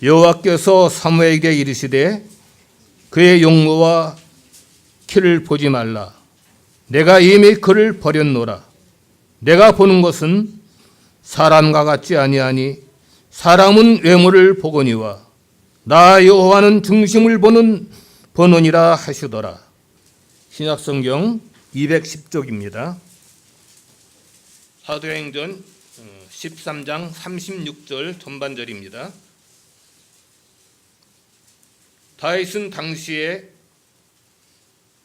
여호와께서 사무엘에게 이르시되 그의 용모와 키를 보지 말라. 내가 이미 그를 버렸노라. 내가 보는 것은 사람과 같지 아니하니 사람은 외모를 보거니와 나 여호와는 중심을 보느니라 하시더라. 신약성경 210쪽입니다. 사도행전 13장 36절 전반절입니다. 다윗은 당시에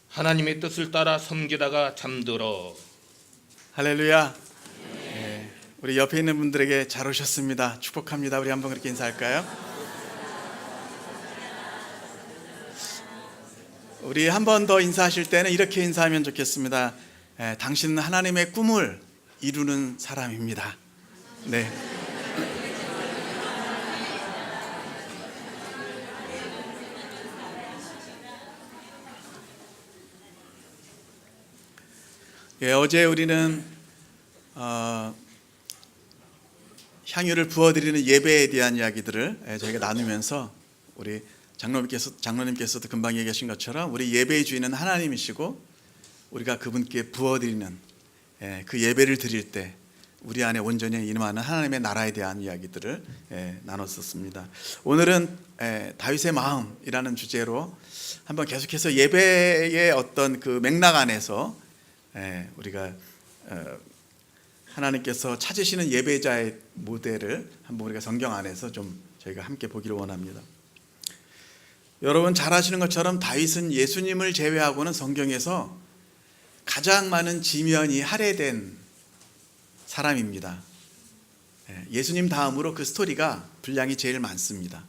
하나님의 뜻을 따라 섬기다가 잠들어. 할렐루야. 우리 옆에 있는 분들에게 잘 오셨습니다. 축복합니다. 우리 한번 그렇게 인사할까요? 우리 한 번 더 인사하실 때는 이렇게 인사하면 좋겠습니다. 당신은 하나님의 꿈을 이루는 사람입니다. 네. 어제 우리는 향유를 부어드리는 예배에 대한 이야기들을 저희가 나누면서 우리 장로님께서도 금방 얘기하신 것처럼 우리 예배의 주인은 하나님이시고 우리가 그분께 부어드리는 그 예배를 드릴 때 우리 안에 온전히 임하는 하나님의 나라에 대한 이야기들을 나눴었습니다. 오늘은 다윗의 마음이라는 주제로 한번 계속해서 예배의 어떤 그 맥락 안에서 우리가 하나님께서 찾으시는 예배자의 모델을 한번 우리가 성경 안에서 좀 저희가 함께 보기를 원합니다. 여러분 잘 아시는 것처럼 다윗은 예수님을 제외하고는 성경에서 가장 많은 지면이 할애된 사람입니다. 예수님 다음으로 그 스토리가 분량이 제일 많습니다.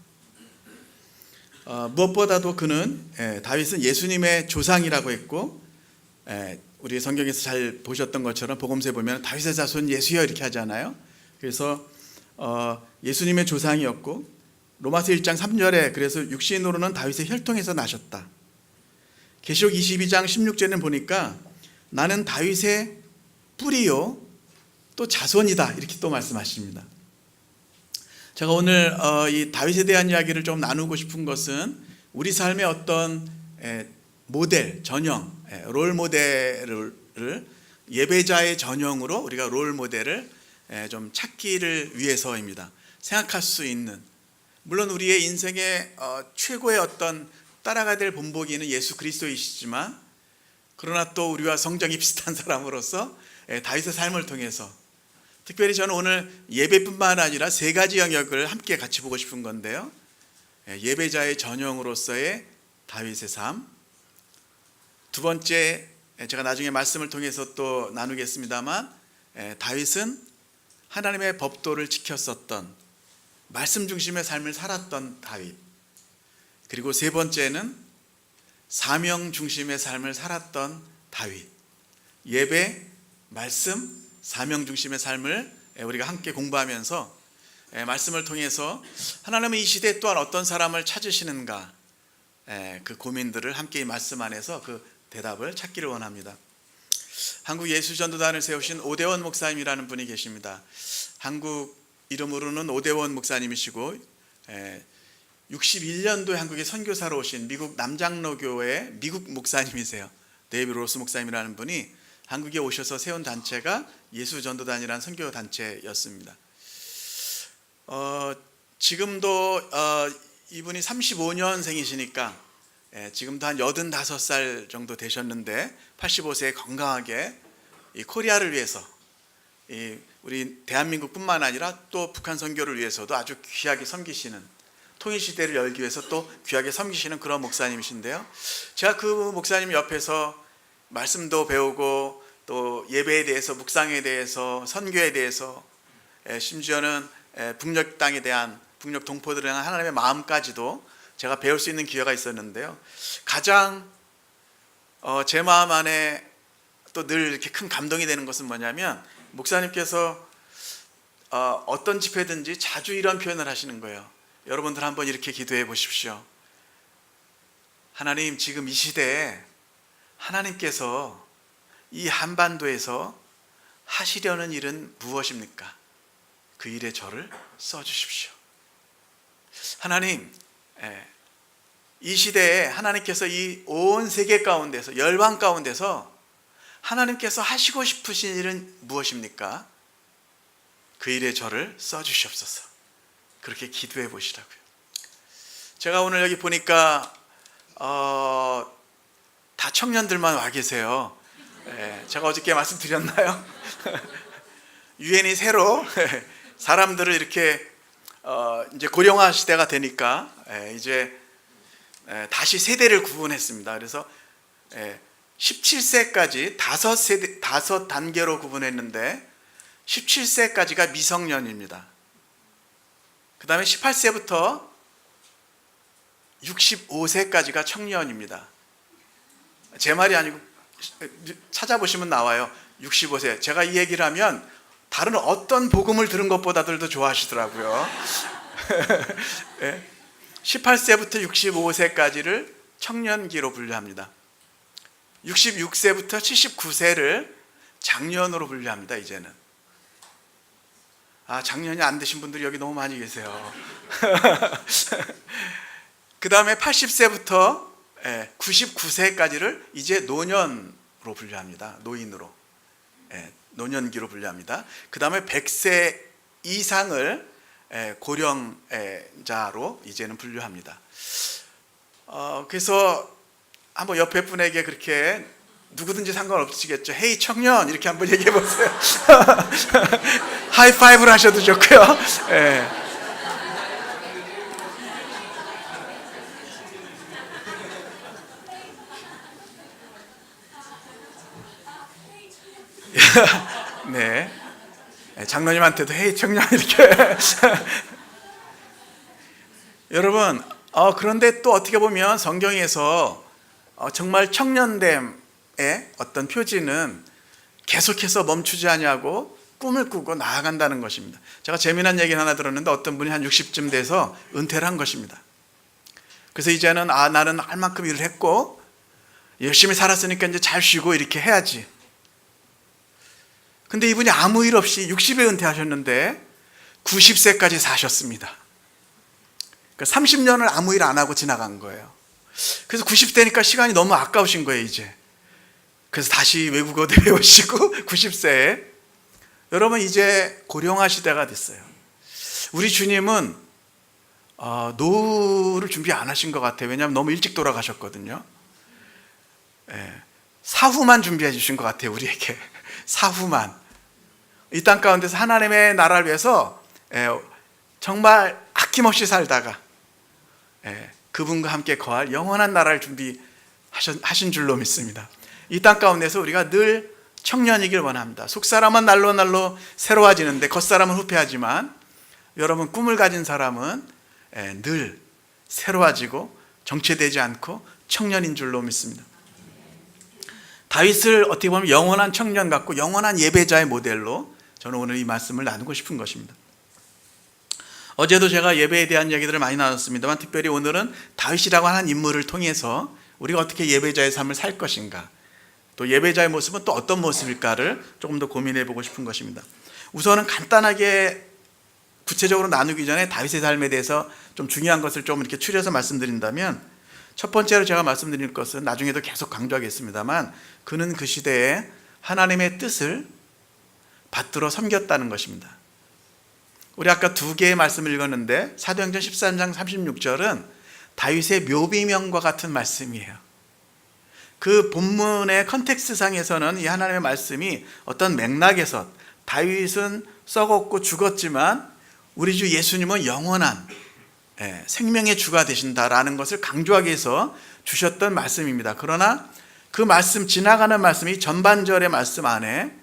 무엇보다도 그는 다윗은 예수님의 조상이라고 했고 우리 성경에서 잘 보셨던 것처럼 복음서에 보면 다윗의 자손 예수여 이렇게 하잖아요. 그래서 예수님의 조상이었고 로마서 1장 3절에 그래서 육신으로는 다윗의 혈통에서 나셨다. 계시록 22장 16절에는 보니까 나는 다윗의 뿌리요 또 자손이다 이렇게 또 말씀하십니다. 제가 오늘 이 다윗에 대한 이야기를 좀 나누고 싶은 것은 우리 삶의 어떤 모델, 전형, 롤 모델을 예배자의 전형으로 우리가 롤 모델을 좀 찾기를 위해서입니다. 생각할 수 있는, 물론 우리의 인생의 최고의 어떤 따라가야 될 본보기는 예수 그리스도이시지만 그러나 또 우리와 성정이 비슷한 사람으로서 다윗의 삶을 통해서 특별히 저는 오늘 예배뿐만 아니라 세 가지 영역을 함께 같이 보고 싶은 건데요. 예배자의 전형으로서의 다윗의 삶, 두 번째 제가 나중에 말씀을 통해서 또 나누겠습니다만 다윗은 하나님의 법도를 지켰었던 말씀 중심의 삶을 살았던 다윗, 그리고 세 번째는 사명 중심의 삶을 살았던 다윗. 예배, 말씀, 사명 중심의 삶을 우리가 함께 공부하면서 말씀을 통해서 하나님은 이 시대에 또한 어떤 사람을 찾으시는가 그 고민들을 함께 이 말씀 안에서 그 대답을 찾기를 원합니다. 한국 예수전도단을 세우신 오대원 목사님이라는 분이 계십니다. 한국 이름으로는 오대원 목사님이시고 61년도에 한국에 선교사로 오신 미국 남장로교회 미국 목사님이세요. 데이비드 로스 목사님이라는 분이 한국에 오셔서 세운 단체가 예수전도단이라는 선교단체였습니다. 지금도 이분이 35년생이시니까 지금도 한 85살 정도 되셨는데 85세에 건강하게 이 코리아를 위해서 우리 대한민국뿐만 아니라 또 북한 선교를 위해서도 아주 귀하게 섬기시는, 통일시대를 열기 위해서 또 귀하게 섬기시는 그런 목사님이신데요. 제가 그 목사님 옆에서 말씀도 배우고 또 예배에 대해서, 묵상에 대해서, 선교에 대해서, 심지어는 북녘 땅에 대한, 북녘 동포들에 대한 하나님의 마음까지도 제가 배울 수 있는 기회가 있었는데요. 가장 제 마음 안에 또 늘 이렇게 큰 감동이 되는 것은 뭐냐면 목사님께서 어떤 집회든지 자주 이런 표현을 하시는 거예요. 여러분들 한번 이렇게 기도해 보십시오. 하나님, 지금 이 시대에 하나님께서 이 한반도에서 하시려는 일은 무엇입니까? 그 일에 저를 써주십시오. 하나님, 이 시대에 하나님께서 이 온 세계 가운데서, 열방 가운데서 하나님께서 하시고 싶으신 일은 무엇입니까? 그 일에 저를 써주시옵소서. 그렇게 기도해 보시라고요. 제가 오늘 여기 보니까 다 청년들만 와 계세요. 제가 어저께 말씀드렸나요? 유엔이 새로 사람들을 이렇게 이제 고령화 시대가 되니까 이제 다시 세대를 구분했습니다. 그래서 17세까지 다섯 단계로 구분했는데 17세까지가 미성년입니다. 그 다음에 18세부터 65세까지가 청년입니다. 제 말이 아니고 찾아보시면 나와요. 65세. 제가 이 얘기를 하면 다른 어떤 복음을 들은 것보다들도 좋아하시더라고요. 18세부터 65세까지를 청년기로 분류합니다. 66세부터 79세를 장년으로 분류합니다. 이제는. 장년이 안 되신 분들이 여기 너무 많이 계세요. 그 다음에 80세부터 99세까지를 이제 노년으로 분류합니다. 노인으로. 노년기로 분류합니다. 그 다음에 100세 이상을 고령자로 이제는 분류합니다. 그래서 한번 옆에 분에게 그렇게 누구든지 상관없으시겠죠. 헤이 청년 이렇게 한번 얘기해 보세요. 하이파이브를 하셔도 좋고요. 네. 장로님한테도 헤이 청년 이렇게. 여러분, 그런데 또 어떻게 보면 성경에서 정말 청년됨의 어떤 표지는 계속해서 멈추지 아니하고 꿈을 꾸고 나아간다는 것입니다. 제가 재미난 얘기 하나 들었는데 어떤 분이 한 60쯤 돼서 은퇴를 한 것입니다. 그래서 이제는 나는 할 만큼 일을 했고 열심히 살았으니까 이제 잘 쉬고 이렇게 해야지. 근데 이분이 아무 일 없이 60에 은퇴하셨는데 90세까지 사셨습니다. 그러니까 30년을 아무 일 안 하고 지나간 거예요. 그래서 90대니까 시간이 너무 아까우신 거예요, 이제. 그래서 다시 외국어도 배우시고 90세에. 여러분, 이제 고령화 시대가 됐어요. 우리 주님은 노후를 준비 안 하신 것 같아요. 왜냐하면 너무 일찍 돌아가셨거든요. 사후만 준비해 주신 것 같아요, 우리에게. 사후만. 이 땅 가운데서 하나님의 나라를 위해서 정말 아낌없이 살다가 그분과 함께 거할 영원한 나라를 준비하신 줄로 믿습니다. 이 땅 가운데서 우리가 늘 청년이길 원합니다. 속사람은 날로 날로 새로워지는데 겉사람은 후패하지만 여러분, 꿈을 가진 사람은 늘 새로워지고 정체되지 않고 청년인 줄로 믿습니다. 다윗을 어떻게 보면 영원한 청년 같고 영원한 예배자의 모델로 저는 오늘 이 말씀을 나누고 싶은 것입니다. 어제도 제가 예배에 대한 얘기들을 많이 나눴습니다만 특별히 오늘은 다윗이라고 하는 인물을 통해서 우리가 어떻게 예배자의 삶을 살 것인가, 또 예배자의 모습은 또 어떤 모습일까를 조금 더 고민해 보고 싶은 것입니다. 우선은 간단하게 구체적으로 나누기 전에 다윗의 삶에 대해서 좀 중요한 것을 좀 이렇게 추려서 말씀드린다면, 첫 번째로 제가 말씀드릴 것은 나중에도 계속 강조하겠습니다만 그는 그 시대에 하나님의 뜻을 받들어 섬겼다는 것입니다. 우리 아까 두 개의 말씀을 읽었는데 사도행전 13장 36절은 다윗의 묘비명과 같은 말씀이에요. 그 본문의 컨텍스트상에서는 이 하나님의 말씀이 어떤 맥락에서 다윗은 썩었고 죽었지만 우리 주 예수님은 영원한 생명의 주가 되신다라는 것을 강조하기 위해서 주셨던 말씀입니다. 그러나 그 말씀, 지나가는 말씀이 전반절의 말씀 안에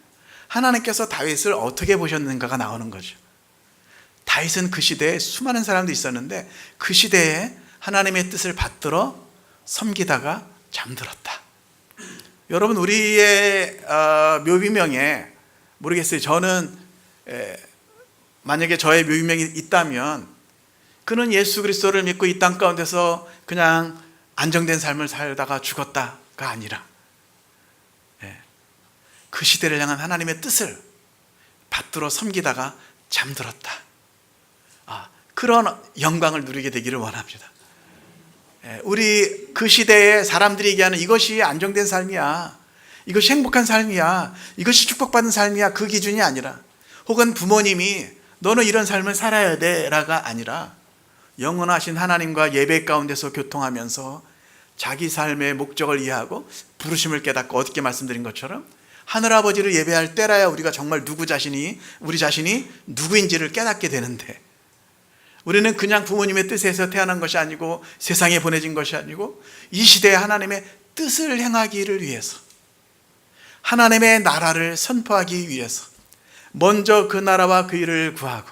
하나님께서 다윗을 어떻게 보셨는가가 나오는 거죠. 다윗은 그 시대에 수많은 사람들이 있었는데 그 시대에 하나님의 뜻을 받들어 섬기다가 잠들었다. 여러분, 우리의 묘비명에 모르겠어요. 저는 만약에 저의 묘비명이 있다면 그는 예수 그리스도를 믿고 이 땅 가운데서 그냥 안정된 삶을 살다가 죽었다가 아니라 그 시대를 향한 하나님의 뜻을 받들어 섬기다가 잠들었다. 그런 영광을 누리게 되기를 원합니다. 우리 그 시대에 사람들이 얘기하는 이것이 안정된 삶이야, 이것이 행복한 삶이야, 이것이 축복받은 삶이야, 그 기준이 아니라, 혹은 부모님이 너는 이런 삶을 살아야 돼 라가 아니라, 영원하신 하나님과 예배 가운데서 교통하면서 자기 삶의 목적을 이해하고 부르심을 깨닫고, 어떻게 말씀드린 것처럼 하늘아버지를 예배할 때라야 우리가 정말 우리 자신이 누구인지를 깨닫게 되는데, 우리는 그냥 부모님의 뜻에서 태어난 것이 아니고 세상에 보내진 것이 아니고 이 시대에 하나님의 뜻을 행하기를 위해서, 하나님의 나라를 선포하기 위해서 먼저 그 나라와 그 일을 구하고,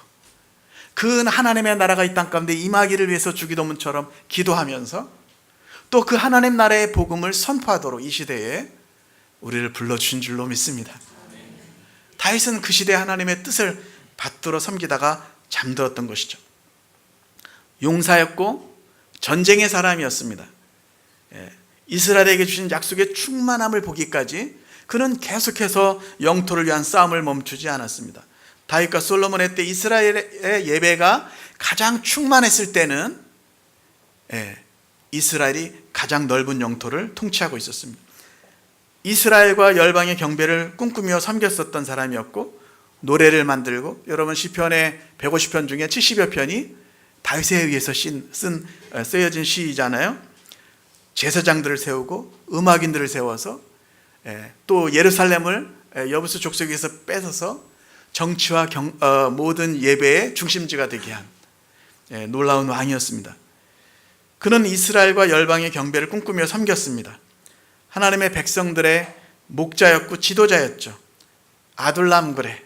그 하나님의 나라가 이 땅 가운데 임하기를 위해서 주기도문처럼 기도하면서 또 그 하나님 나라의 복음을 선포하도록 이 시대에 우리를 불러주신 줄로 믿습니다. 다윗은 그 시대에 하나님의 뜻을 받들어 섬기다가 잠들었던 것이죠. 용사였고 전쟁의 사람이었습니다. 이스라엘에게 주신 약속의 충만함을 보기까지 그는 계속해서 영토를 위한 싸움을 멈추지 않았습니다. 다윗과 솔로몬의 때 이스라엘의 예배가 가장 충만했을 때는 이스라엘이 가장 넓은 영토를 통치하고 있었습니다. 이스라엘과 열방의 경배를 꿈꾸며 섬겼었던 사람이었고, 노래를 만들고, 여러분 시편의 150편 중에 70여 편이 다윗에 의해서 쓰여진 시이잖아요. 제사장들을 세우고 음악인들을 세워서 또 예루살렘을 여부수 족속에서 뺏어서 정치와 모든 예배의 중심지가 되게 한 놀라운 왕이었습니다. 그는 이스라엘과 열방의 경배를 꿈꾸며 섬겼습니다. 하나님의 백성들의 목자였고 지도자였죠. 아둘람 그래,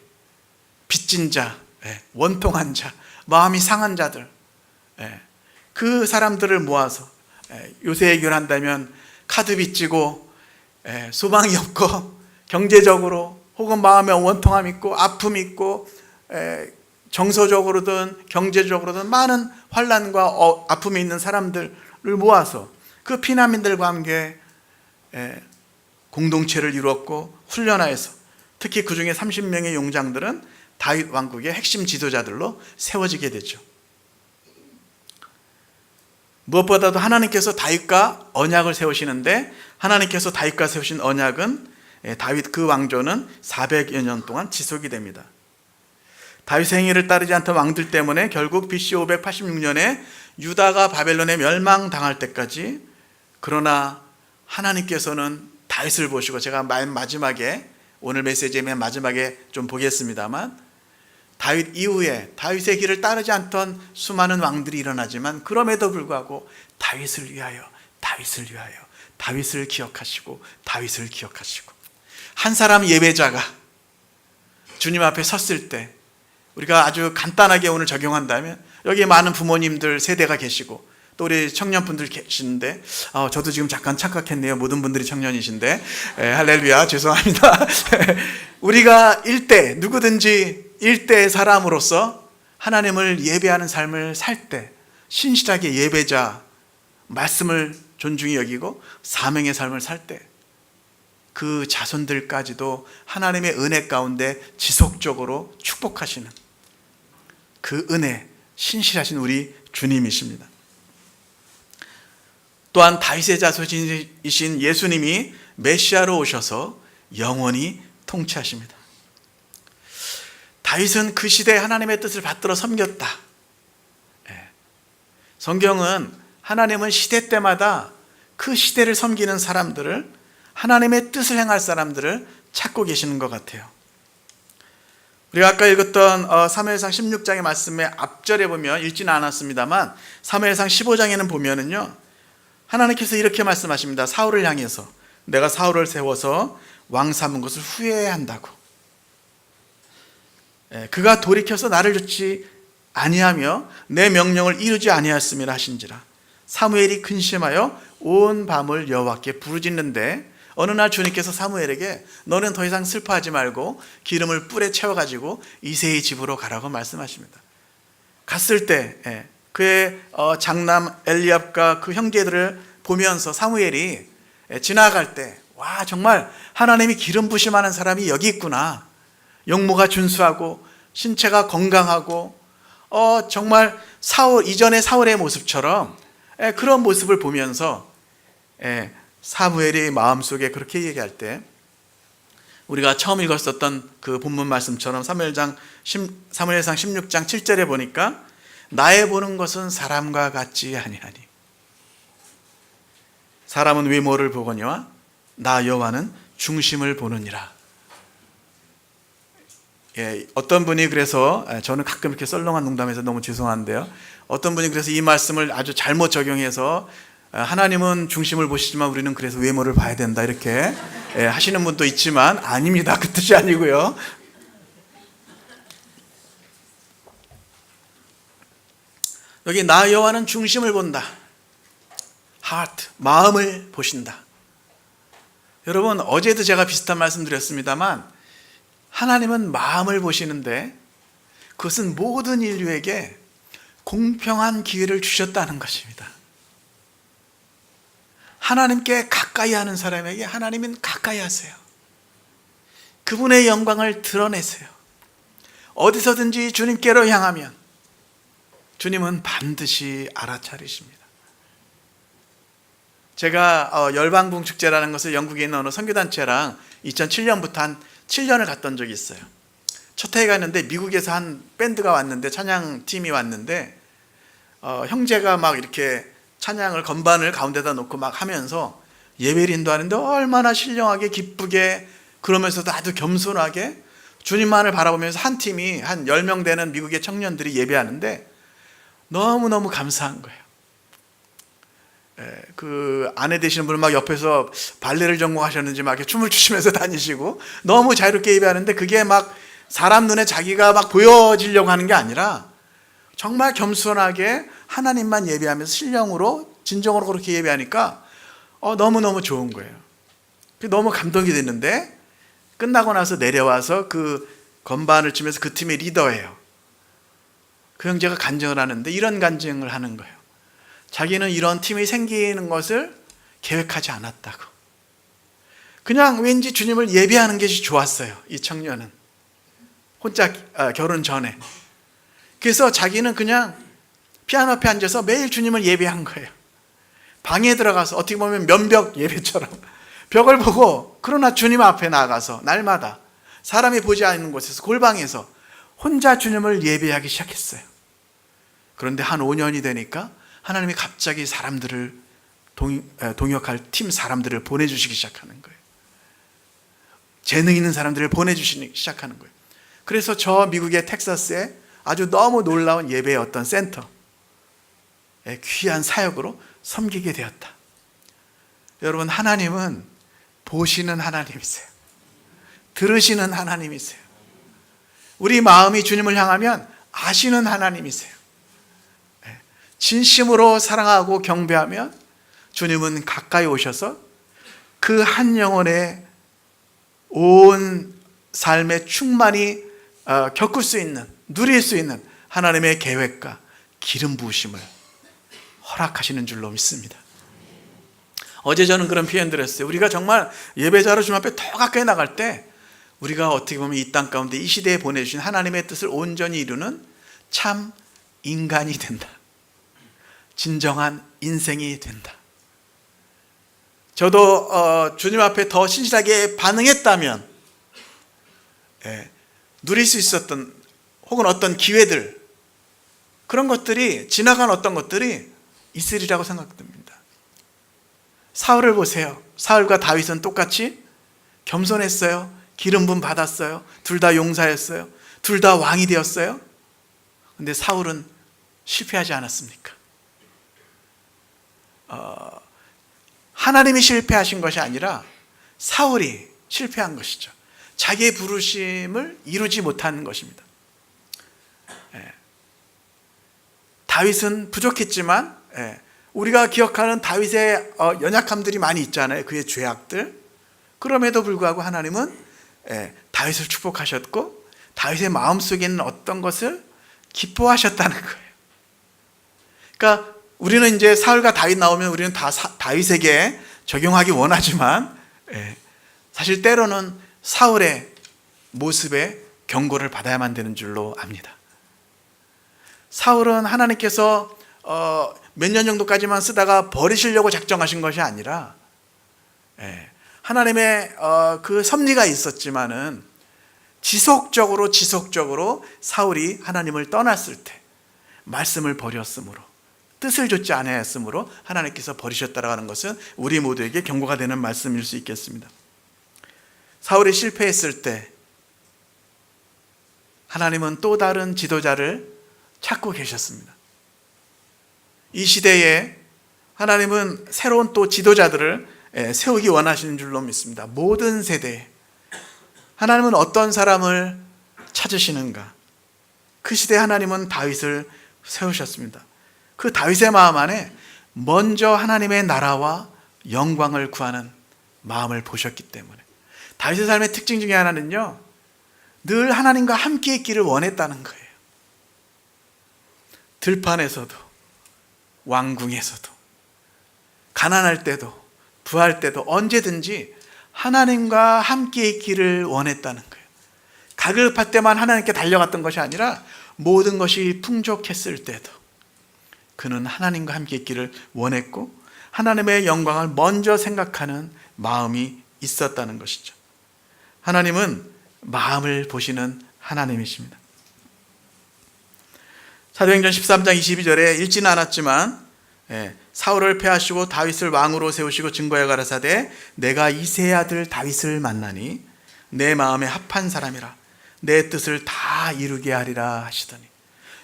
빚진 자, 원통한 자, 마음이 상한 자들, 그 사람들을 모아서, 요새 얘기를 한다면 카드 빚지고 소망이 없고 경제적으로 혹은 마음에 원통함 있고 아픔 있고 정서적으로든 경제적으로든 많은 환난과 아픔이 있는 사람들을 모아서 그 피난민들과 함께 공동체를 이루었고 훈련하여서, 특히 그 중에 30명의 용장들은 다윗 왕국의 핵심 지도자들로 세워지게 되죠. 무엇보다도 하나님께서 다윗과 언약을 세우시는데, 하나님께서 다윗과 세우신 언약은 다윗 그 왕조는 400여 년 동안 지속이 됩니다. 다윗의 행위를 따르지 않던 왕들 때문에 결국 BC 586년에 유다가 바벨론에 멸망당할 때까지, 그러나 하나님께서는 다윗을 보시고, 제가 마지막에 오늘 메시지의 맨 마지막에 좀 보겠습니다만, 다윗 이후에 다윗의 길을 따르지 않던 수많은 왕들이 일어나지만 그럼에도 불구하고 다윗을 위하여, 다윗을 위하여, 다윗을 기억하시고, 다윗을 기억하시고, 한 사람 예배자가 주님 앞에 섰을 때, 우리가 아주 간단하게 오늘 적용한다면, 여기 많은 부모님들 세대가 계시고 또 우리 청년분들 계시는데, 저도 지금 잠깐 착각했네요. 모든 분들이 청년이신데, 할렐루야, 죄송합니다. 우리가 누구든지 일대 사람으로서 하나님을 예배하는 삶을 살 때, 신실하게 예배자, 말씀을 존중히 여기고 사명의 삶을 살 때, 그 자손들까지도 하나님의 은혜 가운데 지속적으로 축복하시는 그 은혜, 신실하신 우리 주님이십니다. 또한 다윗의 자손이신 예수님이 메시아로 오셔서 영원히 통치하십니다. 다윗은 그 시대에 하나님의 뜻을 받들어 섬겼다. 성경은 하나님은 시대 때마다 그 시대를 섬기는 사람들을, 하나님의 뜻을 행할 사람들을 찾고 계시는 것 같아요. 우리가 아까 읽었던 사무엘상 16장의 말씀의 앞절에 보면, 읽지는 않았습니다만 사무엘상 15장에는 보면은요, 하나님께서 이렇게 말씀하십니다. 사울을 향해서, 내가 사울을 세워서 왕 삼은 것을 후회해야 한다고. 그가 돌이켜서 나를 좇지 아니하며 내 명령을 이루지 아니하였음이라 하신지라. 사무엘이 근심하여 온 밤을 여호와께 부르짖는데, 어느 날 주님께서 사무엘에게 너는 더 이상 슬퍼하지 말고 기름을 뿔에 채워가지고 이새의 집으로 가라고 말씀하십니다. 갔을 때 그의 장남 엘리압과 그 형제들을 보면서 사무엘이 지나갈 때, 와, 정말 하나님이 기름 부심하는 사람이 여기 있구나. 용모가 준수하고 신체가 건강하고 정말 사울 이전의 사울의 모습처럼 그런 모습을 보면서 사무엘의 마음속에 그렇게 얘기할 때 우리가 처음 읽었었던 그 본문 말씀처럼 사무엘상 16장 7절에 보니까 나의 보는 것은 사람과 같지 아니하니 사람은 외모를 보거니와 나 여호와는 중심을 보느니라. 어떤 분이 그래서 저는 가끔 이렇게 썰렁한 농담해서 너무 죄송한데요. 어떤 분이 그래서 이 말씀을 아주 잘못 적용해서 하나님은 중심을 보시지만 우리는 그래서 외모를 봐야 된다 이렇게 하시는 분도 있지만 아닙니다. 그 뜻이 아니고요. 여기 나 여호와는 중심을 본다. heart, 마음을 보신다. 여러분 어제도 제가 비슷한 말씀 드렸습니다만 하나님은 마음을 보시는데 그것은 모든 인류에게 공평한 기회를 주셨다는 것입니다. 하나님께 가까이 하는 사람에게 하나님은 가까이 하세요. 그분의 영광을 드러내세요. 어디서든지 주님께로 향하면 주님은 반드시 알아차리십니다. 제가 열방궁 축제라는 것을 영국에 있는 어느 선교단체랑 2007년부터 한 7년을 갔던 적이 있어요. 첫 해에 갔는데 미국에서 한 밴드가 왔는데 찬양팀이 왔는데 형제가 막 이렇게 찬양을 건반을 가운데다 놓고 막 하면서 예배인도 하는데 얼마나 신령하게 기쁘게 그러면서도 아주 겸손하게 주님만을 바라보면서 한 팀이 한 10명 되는 미국의 청년들이 예배하는데 너무너무 감사한 거예요. 그 아내 되시는 분은 막 옆에서 발레를 전공하셨는지 막 이렇게 춤을 추시면서 다니시고 너무 자유롭게 예배하는데 그게 막 사람 눈에 자기가 막 보여지려고 하는 게 아니라 정말 겸손하게 하나님만 예배하면서 신령으로 진정으로 그렇게 예배하니까 너무너무 좋은 거예요. 너무 감동이 됐는데 끝나고 나서 내려와서 그 건반을 치면서 그 팀의 리더예요. 그 형제가 간증을 하는데 이런 간증을 하는 거예요. 자기는 이런 팀이 생기는 것을 계획하지 않았다고. 그냥 왠지 주님을 예배하는 것이 좋았어요. 이 청년은 혼자 결혼 전에. 그래서 자기는 그냥 피아노 앞에 앉아서 매일 주님을 예배한 거예요. 방에 들어가서 어떻게 보면 면벽 예배처럼 벽을 보고 그러나 주님 앞에 나가서 날마다 사람이 보지 않는 곳에서 골방에서 혼자 주님을 예배하기 시작했어요. 그런데 한 5년이 되니까 하나님이 갑자기 사람들을 동역할 팀 사람들을 보내주시기 시작하는 거예요. 재능 있는 사람들을 보내주시기 시작하는 거예요. 그래서 저 미국의 텍사스에 아주 너무 놀라운 예배의 어떤 센터, 귀한 사역으로 섬기게 되었다. 여러분, 하나님은 보시는 하나님이세요. 들으시는 하나님이세요. 우리 마음이 주님을 향하면 아시는 하나님이세요. 진심으로 사랑하고 경배하면 주님은 가까이 오셔서 그 한 영혼의 온 삶의 충만히 겪을 수 있는, 누릴 수 있는 하나님의 계획과 기름 부으심을 허락하시는 줄로 믿습니다. 어제 저는 그런 표현들을 했어요. 우리가 정말 예배자로 주님 앞에 더 가까이 나갈 때 우리가 어떻게 보면 이 땅 가운데 이 시대에 보내주신 하나님의 뜻을 온전히 이루는 참 인간이 된다. 진정한 인생이 된다. 저도 주님 앞에 더 신실하게 반응했다면 누릴 수 있었던 혹은 어떤 기회들, 그런 것들이, 지나간 어떤 것들이 있으리라고 생각됩니다. 사울을 보세요. 사울과 다윗은 똑같이 겸손했어요. 기름 부음 받았어요. 둘 다 용사였어요. 둘 다 왕이 되었어요. 근데 사울은 실패하지 않았습니까? 하나님이 실패하신 것이 아니라 사울이 실패한 것이죠. 자기의 부르심을 이루지 못하는 것입니다. 다윗은 부족했지만 우리가 기억하는 다윗의 연약함들이 많이 있잖아요. 그의 죄악들. 그럼에도 불구하고 하나님은 다윗을 축복하셨고 다윗의 마음속에 있는 어떤 것을 기뻐하셨다는 거예요. 그러니까 우리는 이제 사울과 다윗 나오면 우리는 다 다윗에게 적용하기 원하지만 사실 때로는 사울의 모습에 경고를 받아야만 되는 줄로 압니다. 사울은 하나님께서 몇 년 정도까지만 쓰다가 버리시려고 작정하신 것이 아니라 하나님의 그 섭리가 있었지만은 지속적으로 사울이 하나님을 떠났을 때 말씀을 버렸으므로, 뜻을 좇지 아니하였으므로 하나님께서 버리셨다라는 것은 우리 모두에게 경고가 되는 말씀일 수 있겠습니다. 사울이 실패했을 때 하나님은 또 다른 지도자를 찾고 계셨습니다. 이 시대에 하나님은 새로운 또 지도자들을 세우기 원하시는 줄로 믿습니다. 모든 세대에 하나님은 어떤 사람을 찾으시는가? 그 시대에 하나님은 다윗을 세우셨습니다. 그 다윗의 마음 안에 먼저 하나님의 나라와 영광을 구하는 마음을 보셨기 때문에, 다윗의 삶의 특징 중에 하나는요, 늘 하나님과 함께 있기를 원했다는 거예요. 들판에서도, 왕궁에서도, 가난할 때도, 부할 때도 언제든지 하나님과 함께 있기를 원했다는 거예요. 가급할 때만 하나님께 달려갔던 것이 아니라 모든 것이 풍족했을 때도 그는 하나님과 함께 있기를 원했고, 하나님의 영광을 먼저 생각하는 마음이 있었다는 것이죠. 하나님은 마음을 보시는 하나님이십니다. 사도행전 13장 22절에 읽지는 않았지만 사울을 패하시고 다윗을 왕으로 세우시고 증거하여 가라사대 내가 이새의 아들 다윗을 만나니 내 마음에 합한 사람이라 내 뜻을 다 이루게 하리라 하시더니,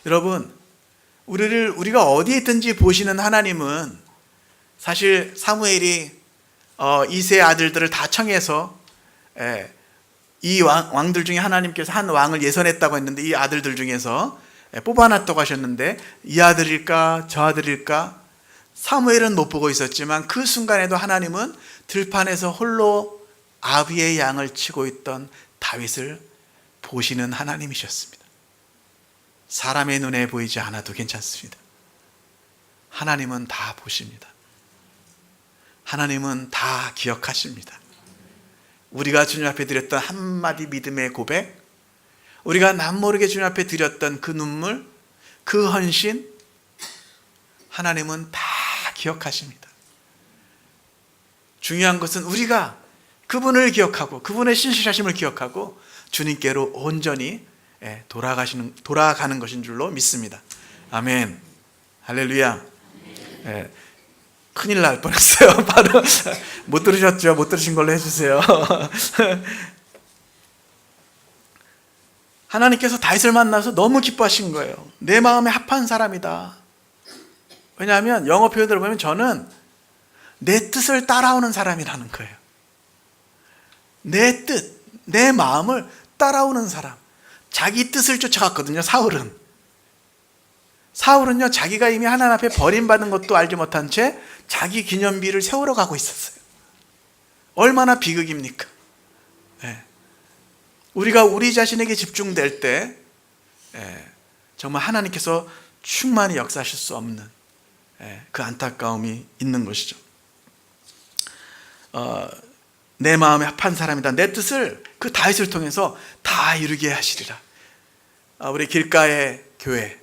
여러분, 우리가 어디에 있든지 보시는 하나님은, 사실 사무엘이 이새의 아들들을 다 청해서 이 왕들 중에 하나님께서 한 왕을 예선했다고 했는데, 이 아들들 중에서 뽑아놨다고 하셨는데 이 아들일까 저 아들일까 사무엘은 못 보고 있었지만, 그 순간에도 하나님은 들판에서 홀로 아비의 양을 치고 있던 다윗을 보시는 하나님이셨습니다. 사람의 눈에 보이지 않아도 괜찮습니다. 하나님은 다 보십니다. 하나님은 다 기억하십니다. 우리가 주님 앞에 드렸던 한마디 믿음의 고백, 우리가 남모르게 주님 앞에 드렸던 그 눈물, 그 헌신, 하나님은 다 기억하십니다. 중요한 것은 우리가 그분을 기억하고 그분의 신실하심을 기억하고 주님께로 온전히 돌아가는 것인 줄로 믿습니다. 아멘. 할렐루야. 큰일 날 뻔했어요. 바로 못 들으셨죠? 못 들으신 걸로 해주세요. 하나님께서 다윗을 만나서 너무 기뻐하신 거예요. 내 마음에 합한 사람이다. 왜냐하면 영어 표현으로 보면 저는 내 뜻을 따라오는 사람이라는 거예요. 내 뜻, 내 마음을 따라오는 사람. 자기 뜻을 쫓아갔거든요. 사울은요, 자기가 이미 하나님 앞에 버림받은 것도 알지 못한 채 자기 기념비를 세우러 가고 있었어요. 얼마나 비극입니까? 우리가 우리 자신에게 집중될 때 정말 하나님께서 충만히 역사하실 수 없는 그 안타까움이 있는 것이죠. 내 마음에 합한 사람이다. 내 뜻을 그 다윗을 통해서 다 이루게 하시리라. 우리 길가의 교회,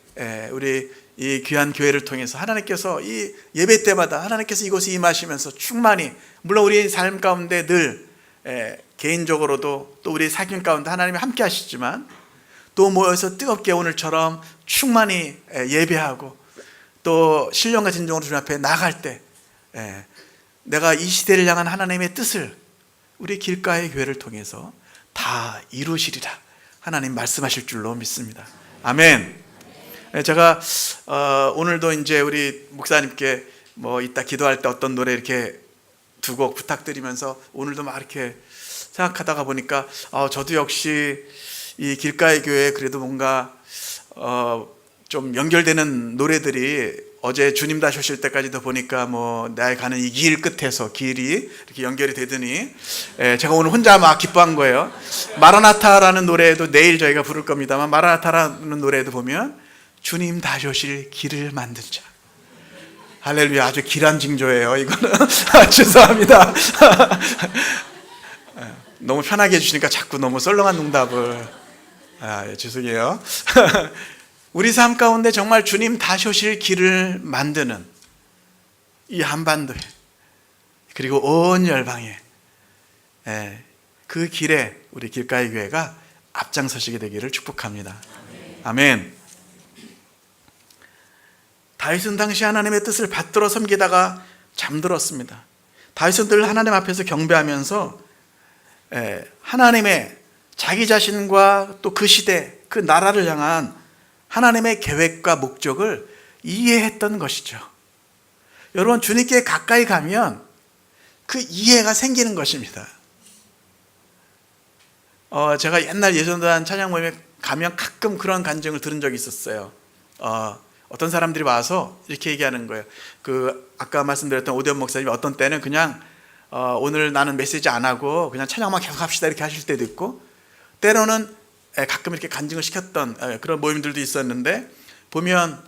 우리 이 귀한 교회를 통해서 하나님께서 이 예배 때마다 하나님께서 이곳에 임하시면서 충만히, 물론 우리 삶 가운데 늘 개인적으로도 또 우리 사귐 가운데 하나님이 함께 하시지만, 또 모여서 뜨겁게 오늘처럼 충만히 예배하고 또 신령과 진정으로 주님 앞에 나갈 때 내가 이 시대를 향한 하나님의 뜻을 우리 길가의 교회를 통해서 다 이루시리라 하나님 말씀하실 줄로 믿습니다. 아멘. 제가 오늘도 이제 우리 목사님께 이따 기도할 때 어떤 노래 이렇게 두 곡 부탁드리면서 오늘도 막 이렇게 생각하다가 보니까 저도 역시 이 길가의 교회에 그래도 뭔가 좀 연결되는 노래들이, 어제 주님 다시 오실 때까지도 보니까 나의 가는 이 길 끝에서 길이 이렇게 연결이 되더니 제가 오늘 혼자 막 기뻐한 거예요. 마라나타라는 노래도 내일 저희가 부를 겁니다만, 마라나타라는 노래도 보면 주님 다시 오실 길을 만들자. 할렐루야. 아주 길한 징조예요 이거는. 죄송합니다. 너무 편하게 해주시니까 자꾸 너무 썰렁한 농답을. 죄송해요. 우리 삶 가운데 정말 주님 다시 오실 길을 만드는 이 한반도에, 그리고 온 열방에, 그 길에 우리 길가의 교회가 앞장서시게 되기를 축복합니다. 아멘. 다윗은 당시 하나님의 뜻을 받들어 섬기다가 잠들었습니다. 다윗은 늘 하나님 앞에서 경배하면서 하나님의 자기 자신과 또 그 시대, 그 나라를 향한 하나님의 계획과 목적을 이해했던 것이죠. 여러분, 주님께 가까이 가면 그 이해가 생기는 것입니다. 제가 옛날 예전단 찬양 모임에 가면 가끔 그런 간증을 들은 적이 있었어요. 어떤 사람들이 와서 이렇게 얘기하는 거예요. 아까 말씀드렸던 오대원 목사님이 어떤 때는 그냥 오늘 나는 메시지 안 하고 그냥 찬양만 계속 합시다 이렇게 하실 때도 있고, 때로는 가끔 이렇게 간증을 시켰던 그런 모임들도 있었는데, 보면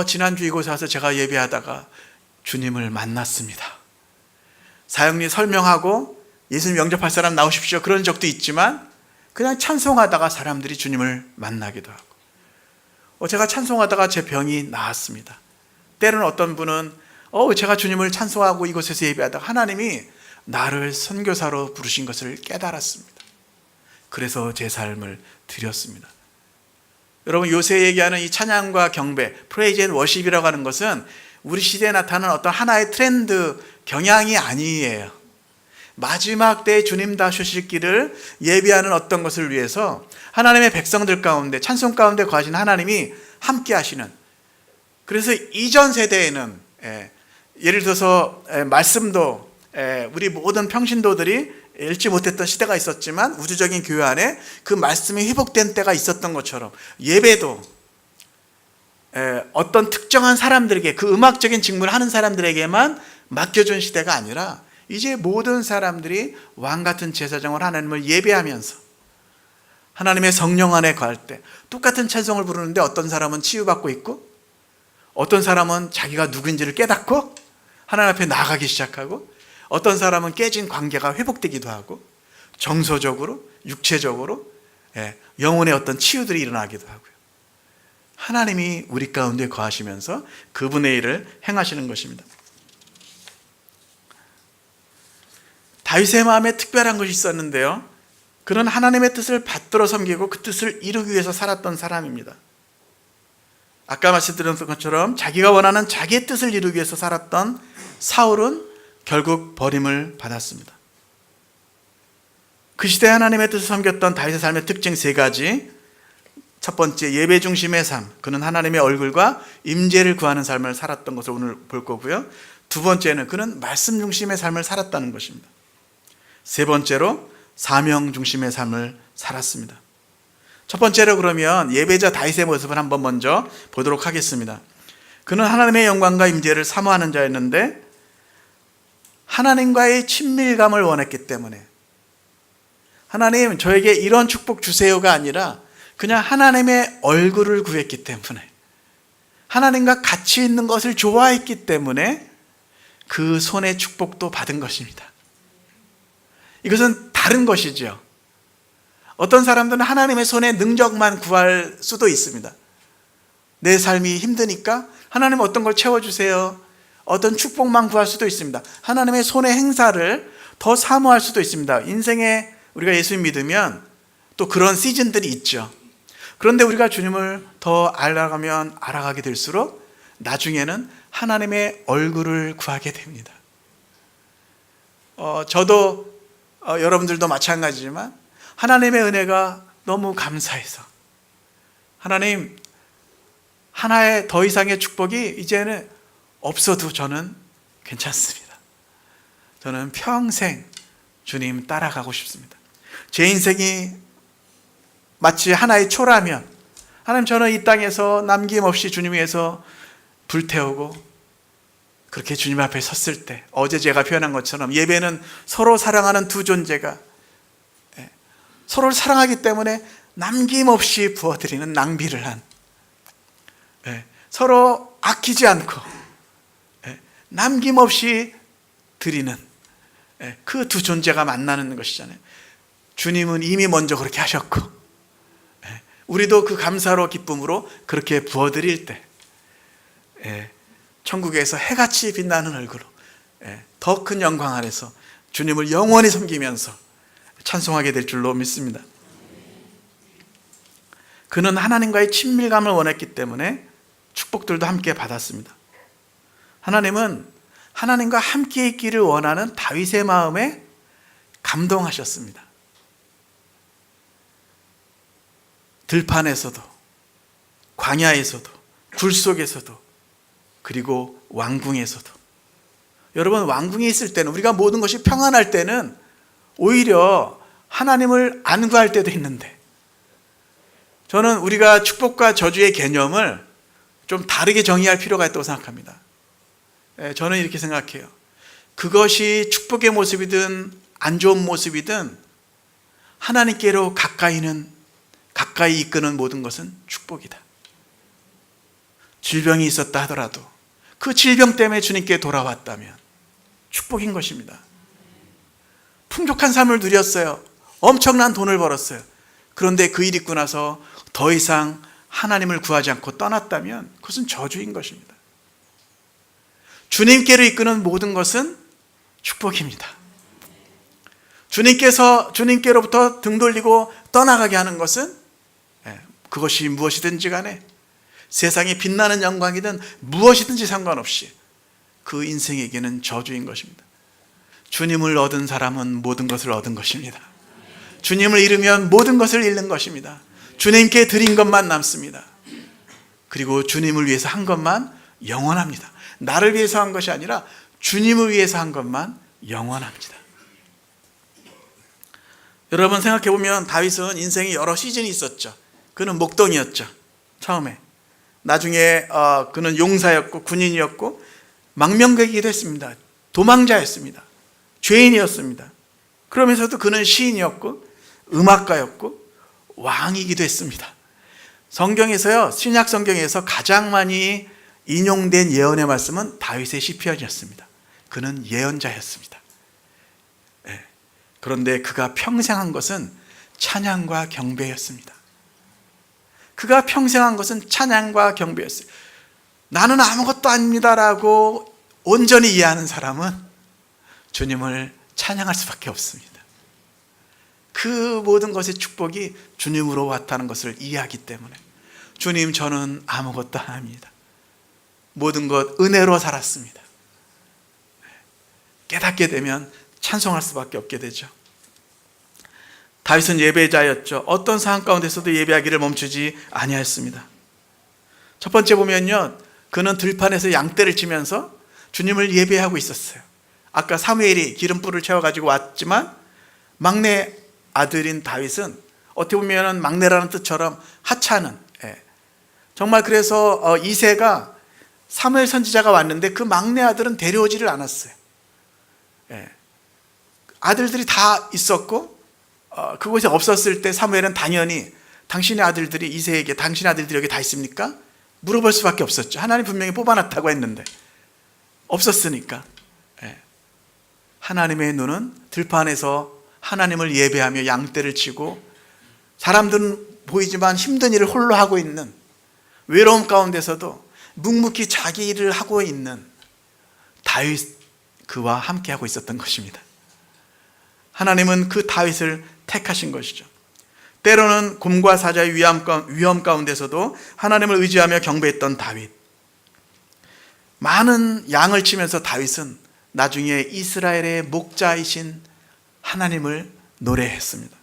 지난주 이곳에 와서 제가 예배하다가 주님을 만났습니다. 사역리 설명하고 예수님 영접할 사람 나오십시오 그런 적도 있지만, 그냥 찬송하다가 사람들이 주님을 만나기도 하고, 제가 찬송하다가 제 병이 나았습니다. 때로는 어떤 분은 제가 주님을 찬송하고 이곳에서 예배하다가 하나님이 나를 선교사로 부르신 것을 깨달았습니다. 그래서 제 삶을 드렸습니다. 여러분, 요새 얘기하는 이 찬양과 경배, 프레이즈 앤 워십이라고 하는 것은 우리 시대에 나타나는 어떤 하나의 트렌드, 경향이 아니에요. 마지막 때에 주님 다시 오실 길을 예비하는 어떤 것을 위해서 하나님의 백성들 가운데, 찬송 가운데 거하신 하나님이 함께 하시는, 그래서 이전 세대에는 예를 들어서 말씀도 우리 모든 평신도들이 읽지 못했던 시대가 있었지만 우주적인 교회 안에 그 말씀이 회복된 때가 있었던 것처럼, 예배도 어떤 특정한 사람들에게, 그 음악적인 직무를 하는 사람들에게만 맡겨준 시대가 아니라 이제 모든 사람들이 왕같은 제사장으로 하나님을 예배하면서 하나님의 성령 안에 거할 때 똑같은 찬송을 부르는데 어떤 사람은 치유받고 있고, 어떤 사람은 자기가 누구인지를 깨닫고 하나님 앞에 나아가기 시작하고, 어떤 사람은 깨진 관계가 회복되기도 하고, 정서적으로, 육체적으로 영혼의 어떤 치유들이 일어나기도 하고요. 하나님이 우리 가운데 거하시면서 그분의 일을 행하시는 것입니다. 다윗의 마음에 특별한 것이 있었는데요, 그는 하나님의 뜻을 받들어 섬기고 그 뜻을 이루기 위해서 살았던 사람입니다. 아까 말씀드렸던 것처럼 자기가 원하는 자기의 뜻을 이루기 위해서 살았던 사울은 결국 버림을 받았습니다. 그 시대에 하나님의 뜻을 섬겼던 다윗의 삶의 특징 3가지. 첫 번째, 예배 중심의 삶. 그는 하나님의 얼굴과 임재를 구하는 삶을 살았던 것을 오늘 볼 거고요. 두 번째는 그는 말씀 중심의 삶을 살았다는 것입니다. 세 번째로 사명 중심의 삶을 살았습니다. 첫 번째로 그러면 예배자 다윗의 모습을 한번 먼저 보도록 하겠습니다. 그는 하나님의 영광과 임재를 사모하는 자였는데 하나님과의 친밀감을 원했기 때문에, 하나님 저에게 이런 축복 주세요가 아니라 그냥 하나님의 얼굴을 구했기 때문에, 하나님과 같이 있는 것을 좋아했기 때문에 그 손의 축복도 받은 것입니다. 이것은 다른 것이죠. 어떤 사람들은 하나님의 손의 능력만 구할 수도 있습니다. 내 삶이 힘드니까 하나님 어떤 걸 채워주세요, 어떤 축복만 구할 수도 있습니다. 하나님의 손의 행사를 더 사모할 수도 있습니다. 인생에 우리가 예수님 믿으면 또 그런 시즌들이 있죠. 그런데 우리가 주님을 더 알아가면 알아가게 될수록 나중에는 하나님의 얼굴을 구하게 됩니다. 저도 여러분들도 마찬가지지만 하나님의 은혜가 너무 감사해서, 하나님 하나의 더 이상의 축복이 이제는 없어도 저는 괜찮습니다. 저는 평생 주님 따라가고 싶습니다. 제 인생이 마치 하나의 초라면, 하나님 저는 이 땅에서 남김없이 주님 위해서 불태우고 그렇게 주님 앞에 섰을 때, 어제 제가 표현한 것처럼 예배는 서로 사랑하는 두 존재가 서로를 사랑하기 때문에 남김없이 부어드리는, 낭비를 한, 서로 아끼지 않고 남김없이 드리는 그 두 존재가 만나는 것이잖아요. 주님은 이미 먼저 그렇게 하셨고 우리도 그 감사로 기쁨으로 그렇게 부어드릴 때 천국에서 해같이 빛나는 얼굴로 더 큰 영광 아래서 주님을 영원히 섬기면서 찬송하게 될 줄로 믿습니다. 그는 하나님과의 친밀감을 원했기 때문에 축복들도 함께 받았습니다. 하나님은 하나님과 함께 있기를 원하는 다윗의 마음에 감동하셨습니다. 들판에서도, 광야에서도, 굴 속에서도, 그리고 왕궁에서도. 여러분, 왕궁에 있을 때는, 우리가 모든 것이 평안할 때는 오히려 하나님을 안 구할 때도 있는데, 저는 우리가 축복과 저주의 개념을 좀 다르게 정의할 필요가 있다고 생각합니다. 저는 이렇게 생각해요. 그것이 축복의 모습이든 안 좋은 모습이든 하나님께로 가까이 이끄는 모든 것은 축복이다. 질병이 있었다 하더라도 그 질병 때문에 주님께 돌아왔다면 축복인 것입니다. 풍족한 삶을 누렸어요. 엄청난 돈을 벌었어요. 그런데 그 일 있고 나서 더 이상 하나님을 구하지 않고 떠났다면 그것은 저주인 것입니다. 주님께로 이끄는 모든 것은 축복입니다. 주님께로부터 등 돌리고 떠나가게 하는 것은 그것이 무엇이든지 간에 세상에 빛나는 영광이든 무엇이든지 상관없이 그 인생에게는 저주인 것입니다. 주님을 얻은 사람은 모든 것을 얻은 것입니다. 주님을 잃으면 모든 것을 잃는 것입니다. 주님께 드린 것만 남습니다. 그리고 주님을 위해서 한 것만 영원합니다. 나를 위해서 한 것이 아니라 주님을 위해서 한 것만 영원합니다. 여러분, 생각해보면 다윗은 인생에 여러 시즌이 있었죠. 그는 목동이었죠, 처음에. 나중에 그는 용사였고 군인이었고 망명객이기도 했습니다. 도망자였습니다. 죄인이었습니다. 그러면서도 그는 시인이었고 음악가였고 왕이기도 했습니다. 성경에서요, 신약 성경에서 가장 많이 인용된 예언의 말씀은 다윗의 시편이었습니다. 그는 예언자였습니다. 그런데 그가 평생 한 것은 찬양과 경배였습니다. 그가 평생 한 것은 찬양과 경배였어요. 나는 아무것도 아닙니다라고 온전히 이해하는 사람은 주님을 찬양할 수밖에 없습니다. 그 모든 것의 축복이 주님으로 왔다는 것을 이해하기 때문에 주님, 저는 아무것도 아닙니다. 모든 것 은혜로 살았습니다. 깨닫게 되면 찬송할 수밖에 없게 되죠. 다윗은 예배자였죠. 어떤 상황 가운데서도 예배하기를 멈추지 아니하였습니다. 첫 번째 보면요, 그는 들판에서 양떼를 치면서 주님을 예배하고 있었어요. 아까 사무엘이 기름불을 채워가지고 왔지만 막내 아들인 다윗은 어떻게 보면 막내라는 뜻처럼 하찮은, 정말 그래서 이새가 사무엘 선지자가 왔는데 그 막내 아들은 데려오지를 않았어요. 아들들이 다 있었고 그곳에 없었을 때 사무엘은 당연히 당신의 아들들이 이새에게 당신의 아들들이 여기 다 있습니까? 물어볼 수밖에 없었죠. 하나님 분명히 뽑아놨다고 했는데 없었으니까. 하나님의 눈은 들판에서 하나님을 예배하며 양떼를 치고 사람들은 보이지만 힘든 일을 홀로 하고 있는, 외로움 가운데서도 묵묵히 자기 일을 하고 있는 다윗, 그와 함께 하고 있었던 것입니다. 하나님은 그 다윗을 택하신 것이죠. 때로는 곰과 사자의 위험 가운데서도 하나님을 의지하며 경배했던 다윗. 많은 양을 치면서 다윗은 나중에 이스라엘의 목자이신 하나님을 노래했습니다.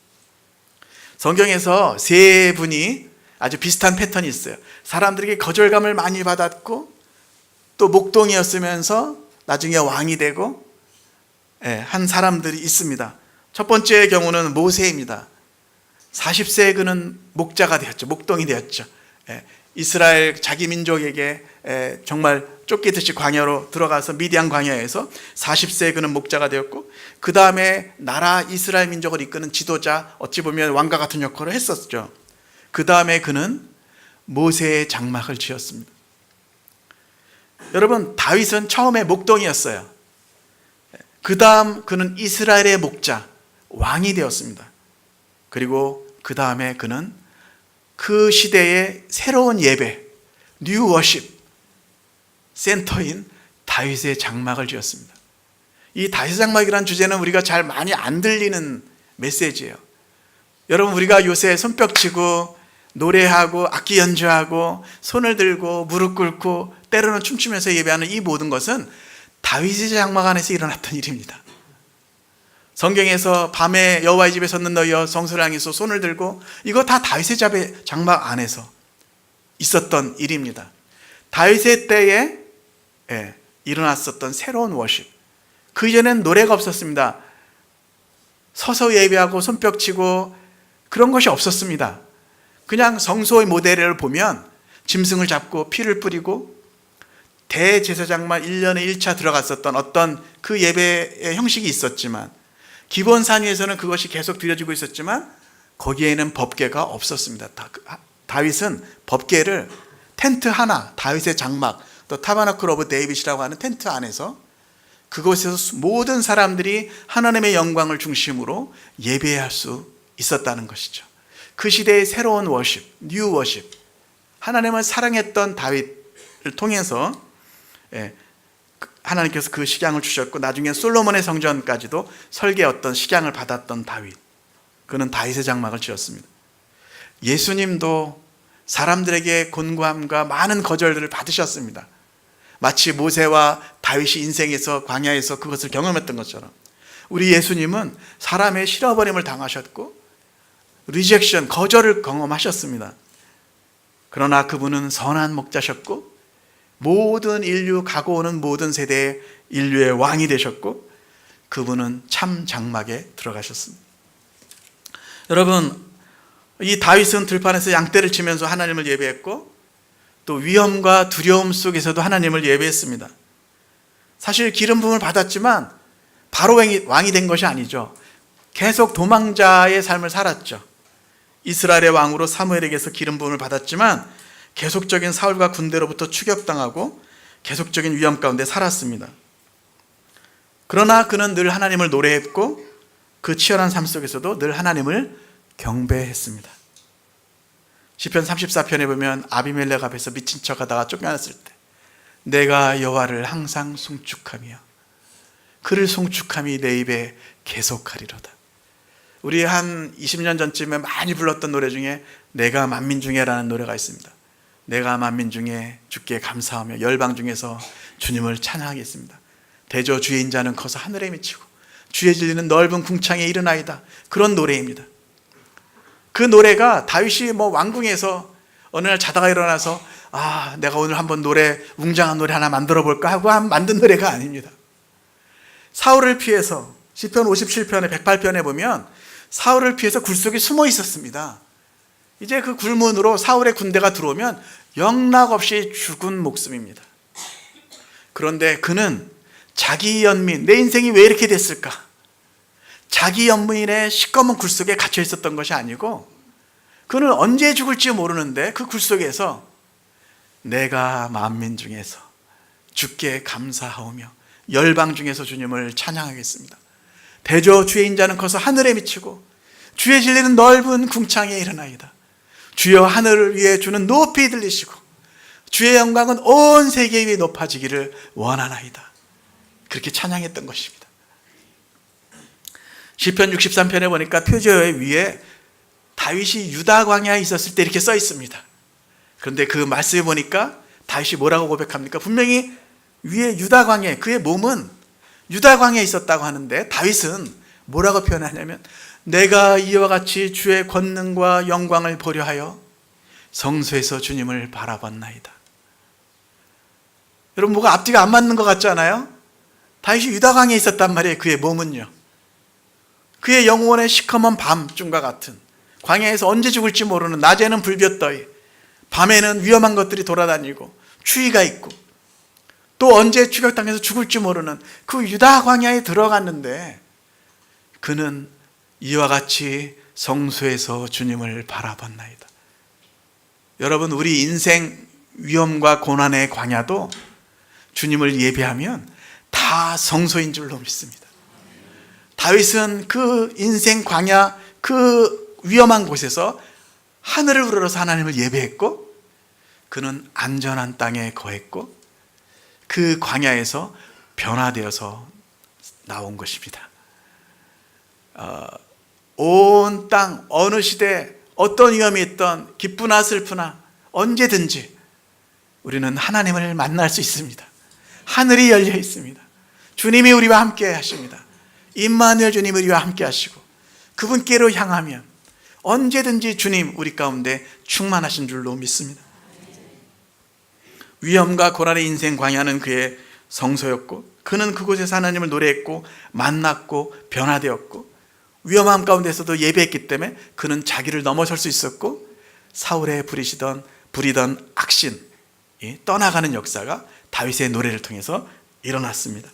성경에서 세 분이 아주 비슷한 패턴이 있어요. 사람들에게 거절감을 많이 받았고 또 목동이었으면서 나중에 왕이 되고 한 사람들이 있습니다. 첫 번째 경우는 모세입니다. 40세에 그는 목자가 되었죠. 목동이 되었죠. 이스라엘 자기 민족에게 정말 쫓기듯이 광야로 들어가서 미디안 광야에서 40세에 그는 목자가 되었고, 그 다음에 나라 이스라엘 민족을 이끄는 지도자, 어찌 보면 왕과 같은 역할을 했었죠. 그 다음에 그는 모세의 장막을 지었습니다. 여러분, 다윗은 처음에 목동이었어요. 그 다음 그는 이스라엘의 목자, 왕이 되었습니다. 그리고 그 다음에 그는 그 시대의 새로운 예배, 뉴 워십 센터인 다윗의 장막을 지었습니다. 이 다윗의 장막이라는 주제는 우리가 잘 많이 안 들리는 메시지예요. 여러분, 우리가 요새 손뼉 치고 노래하고 악기 연주하고 손을 들고 무릎 꿇고 때로는 춤추면서 예배하는 이 모든 것은 다윗의 장막 안에서 일어났던 일입니다. 성경에서 밤에 여호와의 집에 섰는 너희여 성소를 향해서 손을 들고, 이거 다 다윗의 장막 안에서 있었던 일입니다. 다윗의 때에 일어났었던 새로운 워십. 그 이전엔 노래가 없었습니다. 서서 예배하고 손뼉 치고 그런 것이 없었습니다. 그냥 성소의 모델을 보면 짐승을 잡고 피를 뿌리고 대제사장만 1년에 1차 들어갔었던 어떤 그 예배의 형식이 있었지만, 기본 산위에서는 그것이 계속 드려지고 있었지만 거기에는 법궤가 없었습니다. 다윗은 법궤를 텐트 하나, 다윗의 장막, 또 타버나클 오브 데이빗이라고 하는 텐트 안에서 그곳에서 모든 사람들이 하나님의 영광을 중심으로 예배할 수 있었다는 것이죠. 그 시대의 새로운 워십, 뉴 워십, 하나님을 사랑했던 다윗을 통해서 하나님께서 그 식양을 주셨고, 나중에 솔로몬의 성전까지도 설계의 어떤 식양을 받았던 다윗, 그는 다윗의 장막을 지었습니다. 예수님도 사람들에게 곤고함과 많은 거절들을 받으셨습니다. 마치 모세와 다윗이 인생에서 광야에서 그것을 경험했던 것처럼 우리 예수님은 사람의 실어버림을 당하셨고 리젝션, 거절을 경험하셨습니다. 그러나 그분은 선한 목자셨고 모든 인류 가고 오는 모든 세대의 인류의 왕이 되셨고, 그분은 참 장막에 들어가셨습니다. 여러분, 이 다윗은 들판에서 양떼를 치면서 하나님을 예배했고, 또 위험과 두려움 속에서도 하나님을 예배했습니다. 사실 기름 부음을 받았지만 바로 왕이 된 것이 아니죠. 계속 도망자의 삶을 살았죠. 이스라엘의 왕으로 사무엘에게서 기름 부음을 받았지만 계속적인 사울과 군대로부터 추격당하고 계속적인 위험 가운데 살았습니다. 그러나 그는 늘 하나님을 노래했고 그 치열한 삶 속에서도 늘 하나님을 경배했습니다. 시편 34편에 보면 아비멜렉 앞에서 미친 척하다가 쫓겨났을 때 내가 여호와를 항상 송축하며 그를 송축함이 내 입에 계속하리로다. 우리 한 20년 전쯤에 많이 불렀던 노래 중에 내가 만민 중에라는 노래가 있습니다. 내가 만민 중에 주께 감사하며 열방 중에서 주님을 찬양하겠습니다. 대저 주의 인자는 커서 하늘에 미치고 주의 진리는 넓은 궁창에 이르나이다. 그런 노래입니다. 그 노래가 다윗이 왕궁에서 어느 날 자다가 일어나서 내가 오늘 한번 웅장한 노래 하나 만들어 볼까 하고 만든 노래가 아닙니다. 사울을 피해서 시편 57편에 108편에 보면 사울을 피해서 굴 속에 숨어 있었습니다. 이제 그 굴문으로 사울의 군대가 들어오면 영락없이 죽은 목숨입니다. 그런데 그는 자기 연민, 내 인생이 왜 이렇게 됐을까? 자기 연민의 시꺼먼 굴 속에 갇혀 있었던 것이 아니고, 그는 언제 죽을지 모르는데 그 굴 속에서 내가 만민 중에서 주께 감사하오며 열방 중에서 주님을 찬양하겠습니다. 대저 주의 인자는 커서 하늘에 미치고 주의 진리는 넓은 궁창에 이르나이다. 주여 하늘을 위해 주는 높이 들리시고 주의 영광은 온 세계 위에 높아지기를 원하나이다. 그렇게 찬양했던 것입니다. 시편 63편에 보니까 표제의 위에 다윗이 유다 광야에 있었을 때 이렇게 써 있습니다. 그런데 그 말씀에 보니까 다윗이 뭐라고 고백합니까? 분명히 위에 유다 광야에, 그의 몸은 유다 광야에 있었다고 하는데 다윗은 뭐라고 표현하냐면 내가 이와 같이 주의 권능과 영광을 보려 하여 성소에서 주님을 바라봤나이다. 여러분, 뭐가 앞뒤가 안 맞는 것 같지 않아요? 다윗이 유다 광야에 있었단 말이에요. 그의 몸은요. 그의 영혼의 시커먼 밤중과 같은, 광야에서 언제 죽을지 모르는, 낮에는 불볕더위, 밤에는 위험한 것들이 돌아다니고 추위가 있고 또 언제 추격당해서 죽을지 모르는 그 유다 광야에 들어갔는데 그는 이와 같이 성소에서 주님을 바라봤나이다. 여러분, 우리 인생 위험과 고난의 광야도 주님을 예배하면 다 성소인 줄로 믿습니다. 다윗은 그 인생 광야, 그 위험한 곳에서 하늘을 우러러서 하나님을 예배했고 그는 안전한 땅에 거했고 그 광야에서 변화되어서 나온 것입니다. 온 땅 어느 시대 어떤 위험이 있던 기쁘나 슬프나 언제든지 우리는 하나님을 만날 수 있습니다. 하늘이 열려 있습니다. 주님이 우리와 함께 하십니다. 임마누엘 주님이 우리와 함께 하시고 그분께로 향하면 언제든지 주님 우리 가운데 충만하신 줄로 믿습니다. 위험과 고난의 인생 광야는 그의 성소였고 그는 그곳에서 하나님을 노래했고 만났고 변화되었고 위험함 가운데서도 예배했기 때문에 그는 자기를 넘어설 수 있었고 사울의 부리던 악신이 떠나가는 역사가 다윗의 노래를 통해서 일어났습니다.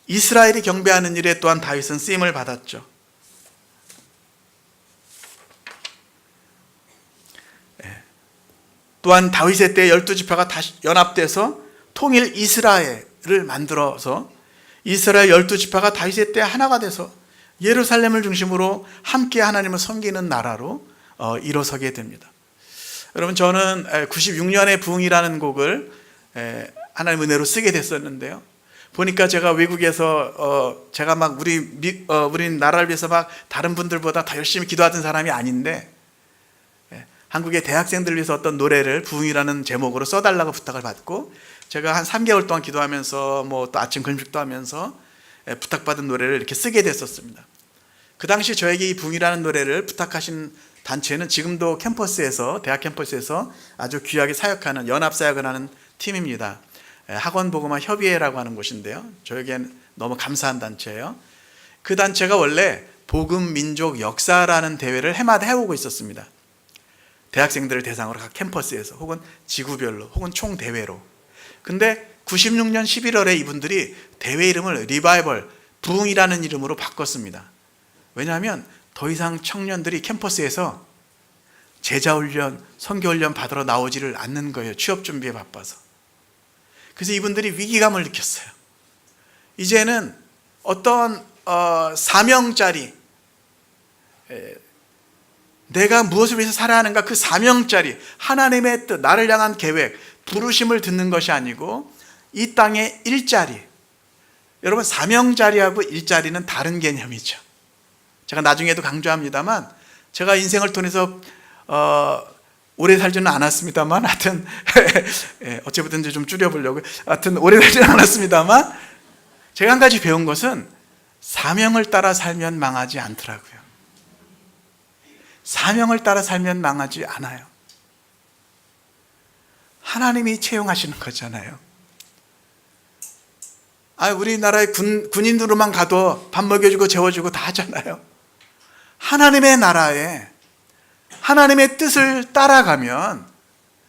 이스라엘이 경배하는 일에 또한 다윗은 쓰임을 받았죠. 또한 다윗의 때 12지파가 다시 연합돼서 통일 이스라엘을 만들어서 이스라엘 12지파가 다윗의 때 하나가 돼서 예루살렘을 중심으로 함께 하나님을 섬기는 나라로 일어서게 됩니다. 여러분 저는 96년에 부흥이라는 곡을 하나님 은혜로 쓰게 됐었는데요. 보니까 제가 외국에서 제가 막 우리 나라를 위해서 막 다른 분들보다 더 열심히 기도하던 사람이 아닌데 한국의 대학생들을 위해서 어떤 노래를 부흥이라는 제목으로 써달라고 부탁을 받고 제가 한 3개월 동안 기도하면서 뭐 또 아침 금식도 하면서 부탁받은 노래를 이렇게 쓰게 됐었습니다. 그 당시 저에게 이 부흥이라는 노래를 부탁하신 단체는 지금도 캠퍼스에서 대학 캠퍼스에서 아주 귀하게 사역하는 연합사역을 하는 팀입니다. 학원복음화 협의회라고 하는 곳인데요. 저에겐 너무 감사한 단체예요. 그 단체가 원래 복음민족 역사라는 대회를 해마다 해오고 있었습니다. 대학생들을 대상으로 각 캠퍼스에서 혹은 지구별로 혹은 총대회로. 근데 96년 11월에 이분들이 대회 이름을 리바이벌, 부흥이라는 이름으로 바꿨습니다. 왜냐하면 더 이상 청년들이 캠퍼스에서 제자훈련, 선교훈련 받으러 나오지를 않는 거예요. 취업 준비에 바빠서. 그래서 이분들이 위기감을 느꼈어요. 이제는 어떤 사명짜리, 내가 무엇을 위해서 살아야 하는가 그 사명짜리 하나님의 뜻, 나를 향한 계획, 부르심을 듣는 것이 아니고 이 땅의 일자리. 여러분 사명자리하고 일자리는 다른 개념이죠. 제가 나중에도 강조합니다만 제가 인생을 통해서 오래 살지는 않았습니다만 하여튼 어찌부든지 좀 줄여보려고 하여튼 오래 살지는 않았습니다만 제가 한 가지 배운 것은 사명을 따라 살면 망하지 않더라고요. 사명을 따라 살면 망하지 않아요. 하나님이 채용하시는 거잖아요. 우리나라의 군인으로만 가도 밥 먹여주고 재워주고 다 하잖아요. 하나님의 나라에 하나님의 뜻을 따라가면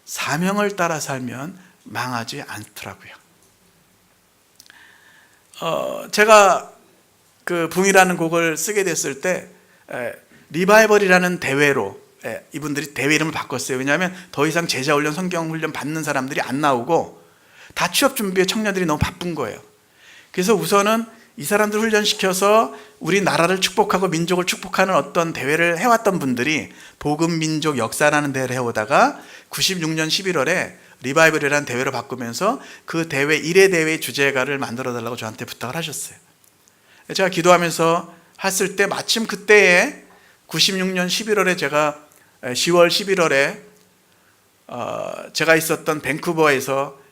사명을 따라 살면 망하지 않더라고요. 제가 그 붕이라는 곡을 쓰게 됐을 때 리바이벌이라는 대회로 이분들이 대회 이름을 바꿨어요. 왜냐하면 더 이상 제자훈련, 성경훈련 받는 사람들이 안 나오고 다 취업 준비에 청년들이 너무 바쁜 거예요. 그래서 우선은 이 사람들 훈련시켜서 우리 나라를 축복하고 민족을 축복하는 어떤 대회를 해왔던 분들이 복음민족 역사라는 대회를 해오다가 96년 11월에 리바이벌이라는 대회로 바꾸면서 그 대회 1회 대회 주제가를 만들어달라고 저한테 부탁을 하셨어요. 제가 기도하면서 했을 때 마침 그때에 96년 11월에 제가 10월 11월에 제가 있었던 밴쿠버에서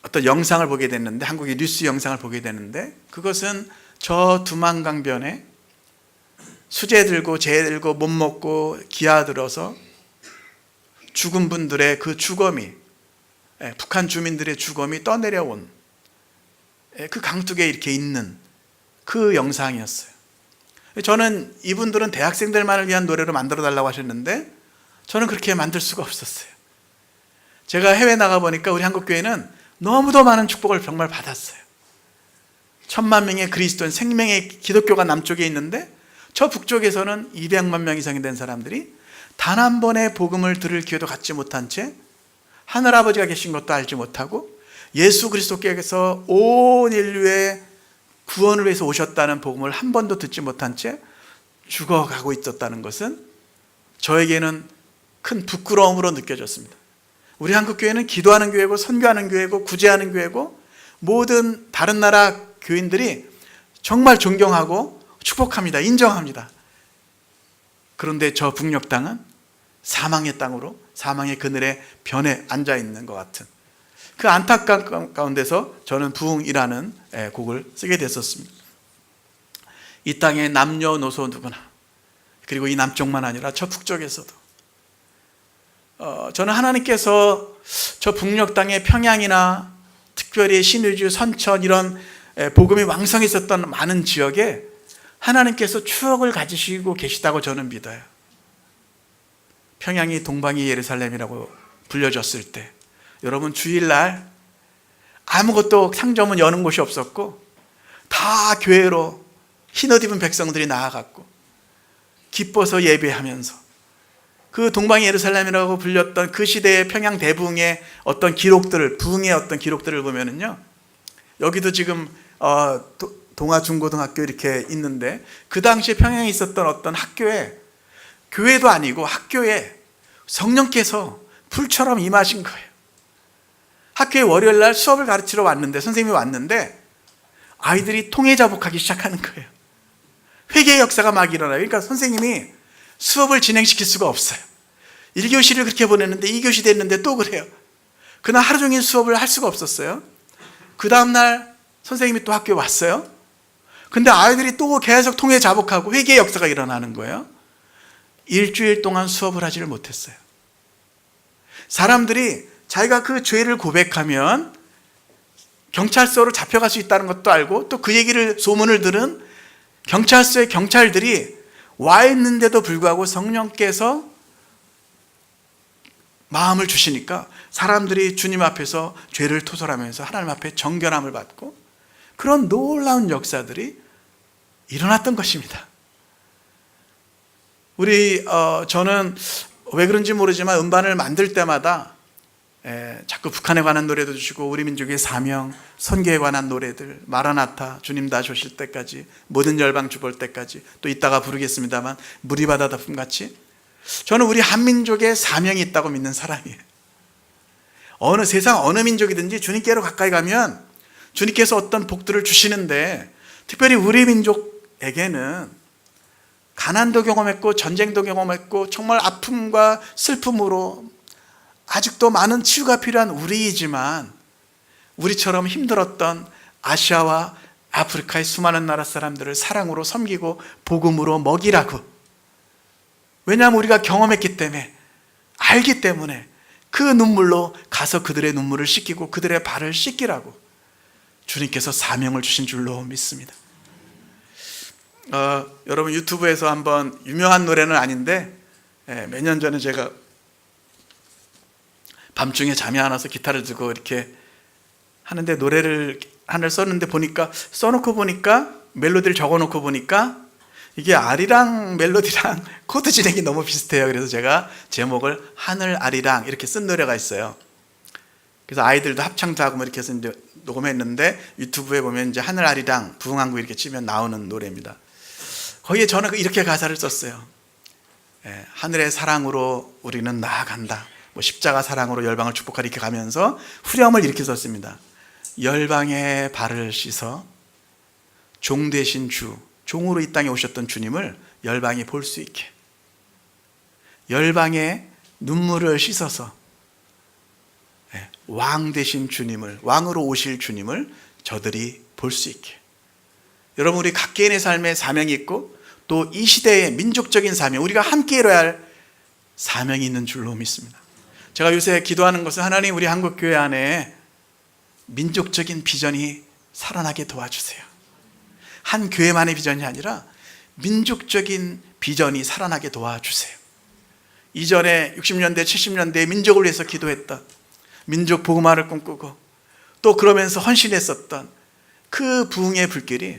어떤 영상을 보게 됐는데 한국의 뉴스 영상을 보게 되는데 그것은 저 두만강변에 수제 들고 재 들고 못 먹고 기아 들어서 죽은 분들의 그 주검이 북한 주민들의 주검이 떠내려온 그 강둑에 이렇게 있는 그 영상이었어요. 저는 이분들은 대학생들만을 위한 노래로 만들어 달라고 하셨는데 저는 그렇게 만들 수가 없었어요. 제가 해외 나가 보니까 우리 한국교회는 너무도 많은 축복을 정말 받았어요. 1000만 명의 그리스도인 생명의 기독교가 남쪽에 있는데 저 북쪽에서는 200만 명 이상이 된 사람들이 단 한 번의 복음을 들을 기회도 갖지 못한 채 하늘아버지가 계신 것도 알지 못하고 예수 그리스도께서 온 인류의 구원을 위해서 오셨다는 복음을 한 번도 듣지 못한 채 죽어가고 있었다는 것은 저에게는 큰 부끄러움으로 느껴졌습니다. 우리 한국교회는 기도하는 교회고 선교하는 교회고 구제하는 교회고 모든 다른 나라 교인들이 정말 존경하고 축복합니다. 인정합니다. 그런데 저 북녘 땅은 사망의 땅으로 사망의 그늘에 변에 앉아 있는 것 같은 그 안타까운 가운데서 저는 부흥이라는 곡을 쓰게 됐었습니다. 이 땅의 남녀노소 누구나, 그리고 이 남쪽만 아니라 저 북쪽에서도 저는 하나님께서 저 북녘 땅의 평양이나 특별히 신의주, 선천 이런 복음이 왕성했었던 많은 지역에 하나님께서 추억을 가지시고 계시다고 저는 믿어요. 평양이 동방의 예루살렘이라고 불려졌을 때 여러분 주일날 아무것도 상점은 여는 곳이 없었고 다 교회로 흰옷 입은 백성들이 나아갔고 기뻐서 예배하면서 그 동방의 예루살렘이라고 불렸던 그 시대의 평양 대부흥의 어떤 기록들을, 부흥의 어떤 기록들을 보면은요, 여기도 지금 동아중고등학교 이렇게 있는데 그 당시에 평양에 있었던 어떤 학교에, 교회도 아니고 학교에 성령께서 불처럼 임하신 거예요. 학교에 월요일날 수업을 가르치러 왔는데, 선생님이 왔는데 아이들이 통해자복하기 시작하는 거예요. 회개의 역사가 막 일어나요. 그러니까 선생님이 수업을 진행시킬 수가 없어요. 1교시를 그렇게 보냈는데 2교시 됐는데 또 그래요. 그날 하루 종일 수업을 할 수가 없었어요. 그 다음날 선생님이 또 학교에 왔어요. 근데 아이들이 또 계속 통해 자복하고 회개의 역사가 일어나는 거예요. 일주일 동안 수업을 하지를 못했어요. 사람들이 자기가 그 죄를 고백하면 경찰서로 잡혀갈 수 있다는 것도 알고, 또 그 얘기를, 소문을 들은 경찰서의 경찰들이 와 있는데도 불구하고 성령께서 마음을 주시니까 사람들이 주님 앞에서 죄를 토설하면서 하나님 앞에 정결함을 받고 그런 놀라운 역사들이 일어났던 것입니다. 저는 왜 그런지 모르지만 음반을 만들 때마다 자꾸 북한에 관한 노래도 주시고 우리 민족의 사명, 선교에 관한 노래들, 마라나타, 주님 다시 오실 때까지, 모든 열방 주 볼 때까지, 또 이따가 부르겠습니다만 무리바다 덮음같이, 저는 우리 한민족의 사명이 있다고 믿는 사람이에요. 어느 세상 어느 민족이든지 주님께로 가까이 가면 주님께서 어떤 복들을 주시는데, 특별히 우리 민족에게는 가난도 경험했고 전쟁도 경험했고 정말 아픔과 슬픔으로 아직도 많은 치유가 필요한 우리이지만, 우리처럼 힘들었던 아시아와 아프리카의 수많은 나라 사람들을 사랑으로 섬기고 복음으로 먹이라고, 왜냐하면 우리가 경험했기 때문에, 알기 때문에 그 눈물로 가서 그들의 눈물을 씻기고 그들의 발을 씻기라고 주님께서 사명을 주신 줄로 믿습니다. 여러분 유튜브에서 한번, 유명한 노래는 아닌데 몇 년 전에 제가 밤중에 잠이 안 와서 기타를 들고 이렇게 하는데 노래를 하나를 썼는데 써놓고 보니까 멜로디를 적어놓고 보니까 이게 아리랑 멜로디랑 코드 진행이 너무 비슷해요. 그래서 제가 제목을 하늘 아리랑 이렇게 쓴 노래가 있어요. 그래서 아이들도 합창도 하고 이렇게 해서 이제 녹음했는데, 유튜브에 보면 이제 하늘 아리랑 부흥한국 이렇게 치면 나오는 노래입니다. 거기에 저는 이렇게 가사를 썼어요. 하늘의 사랑으로 우리는 나아간다. 십자가 사랑으로 열방을 축복하리, 이렇게 가면서 후렴을 이렇게 썼습니다. 열방의 발을 씻어 종 되신 주, 종으로 이 땅에 오셨던 주님을 열방이 볼 수 있게, 열방의 눈물을 씻어서 왕 되신 주님을, 왕으로 오실 주님을 저들이 볼 수 있게. 여러분, 우리 각 개인의 삶에 사명이 있고 또 이 시대의 민족적인 사명, 우리가 함께 이뤄야 할 사명이 있는 줄로 믿습니다. 제가 요새 기도하는 것은, 하나님 우리 한국교회 안에 민족적인 비전이 살아나게 도와주세요. 한 교회만의 비전이 아니라 민족적인 비전이 살아나게 도와주세요. 이전에 60년대 70년대에 민족을 위해서 기도했던, 민족 복음화를 꿈꾸고 또 그러면서 헌신했었던 그 부흥의 불길이